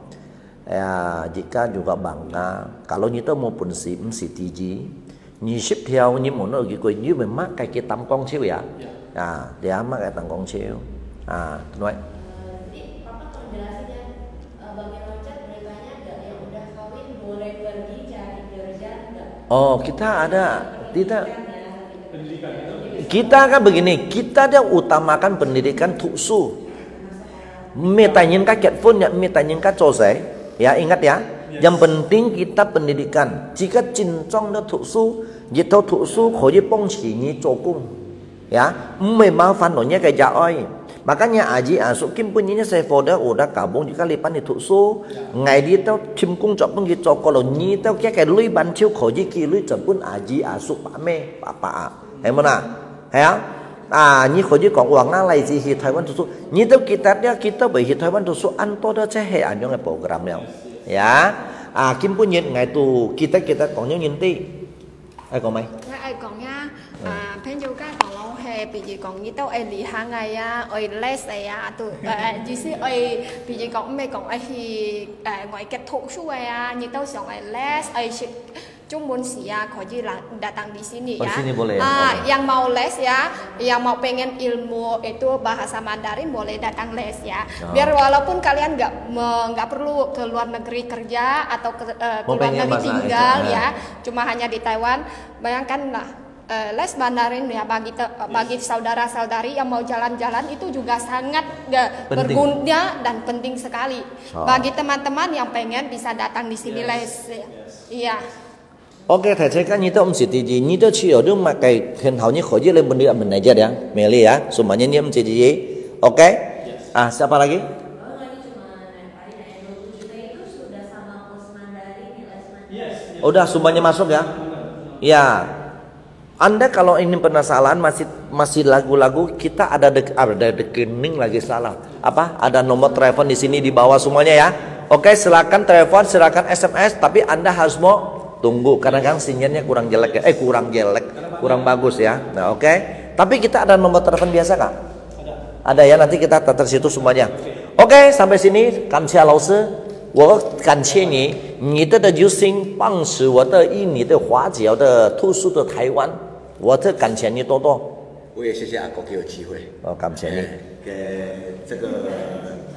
Jika juga bangga kalau như tao một sĩ tỷ gì như ship theo như một nơi cái như mình mắc cái tấm con chiếu ya để mắc cái tấm con chiếu nói kita ada kita kan begini, kita dia utamakan pendidikan tuksu. Metanyin kaget pun ya metanyin kacau saya. Ya ingat ya, yang penting kita pendidikan. Jika cincong dia tuksu, jika tuksu khuji pongsi ni cokung, ya, memang fanonnya kayak jaoi. Makanya aji asuk kim punya saya foda udah kabung jika lipan di tuksu, ngai dia tau cimkung cokung gitu kalau ni tau kayak lui bantiu khuji kiri cepun aji asuk pame papa, mana, ya. Như khối như còn uang nang lại gì thì Thái Văn tu su, như tao kita bởi Thái Văn tu su ăn to đó sẽ hệ ảnh trong cái program nào, ya, kim pun nhìn ngày tu kita còn những nhìn ti, ai còn mày? Ai còn nha, pen juga kalau he biji còn như tao ai lì hàng ngày ai les ai tu, chỉ si ai biji còn mấy còn ai thì ngoài kết thúc su ai như tao xong ai les ai Cuman sih ya, kau datang di sini ya. Sini boleh. Yang mau les ya, yang mau pengen ilmu itu bahasa Mandarin boleh datang les ya. Biar walaupun kalian nggak perlu ke luar negeri kerja atau ke luar negeri tinggal ya, cuma hanya di Taiwan. Bayangkanlah les Mandarin ya bagi saudara-saudari yang mau jalan-jalan itu juga sangat berguna dan penting sekali. Bagi teman-teman yang pengen bisa datang di sini les. Iya. Ok, thầy thấy các như tôi chỉ gì như tôi chỉ ở nước mà cái hình hầu như khỏi dưới lên bên địa mình này chưa đấy, meli ya, semuanya ni chỉ gì, ok? Siapa lagi? Udah semuanya masuk ya? Ya, Anda kalau ini penasaran masih lagu-lagu kita ada rekening lagi salah, apa? Ada nomor telepon di sini di bawah semuanya ya, ok? Silakan telepon, silakan SMS, tapi Anda harus mau tunggu karena kan sinyalnya kurang jelek ya, kurang bagus ya. Nah, oke. Tapi kita ada nomor telepon biasa kak? Ada ya, nanti kita tatar situ semuanya. Oke, sampai sini. 感谢老师，我感谢你，你的用心帮助我的印尼的华侨的特殊的台湾，我的感谢你多多。我也谢谢阿国给我机会。感谢你。给这个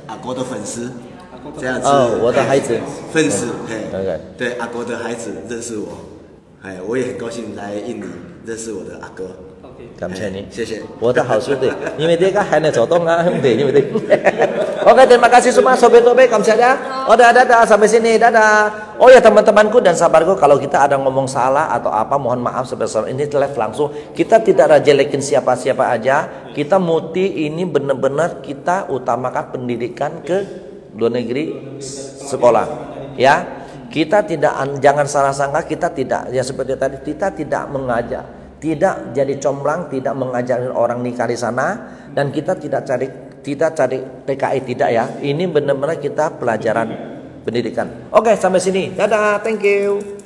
阿国的粉丝。这样子，我的孩子粉丝，对阿国的孩子认识我，我也很高兴来印尼认识我的阿哥。感謝你，謝謝。我的好兄弟，因為dia kan hanya jodoh兄弟，因為Oke, terima kasih semua sobat-sobat, kamsahamnida. Dadah, sampai sini, dadah. Oh ya teman-temanku dan sahabatku, kalau kita ada ngomong salah atau apa, mohon maaf sebesar ini live langsung. Kita tidak jelekin siapa-siapa aja. Kita muti ini benar-benar kita utamakan pendidikan ke luar negeri sekolah ya. Kita tidak, jangan salah sangka, kita tidak ya seperti tadi, kita tidak mengajak, tidak jadi comblang, tidak mengajarin orang nikah di sana, dan kita tidak cari TKI, tidak ya. Ini benar-benar kita pelajaran pendidikan. Oke, sampai sini, dadah, thank you.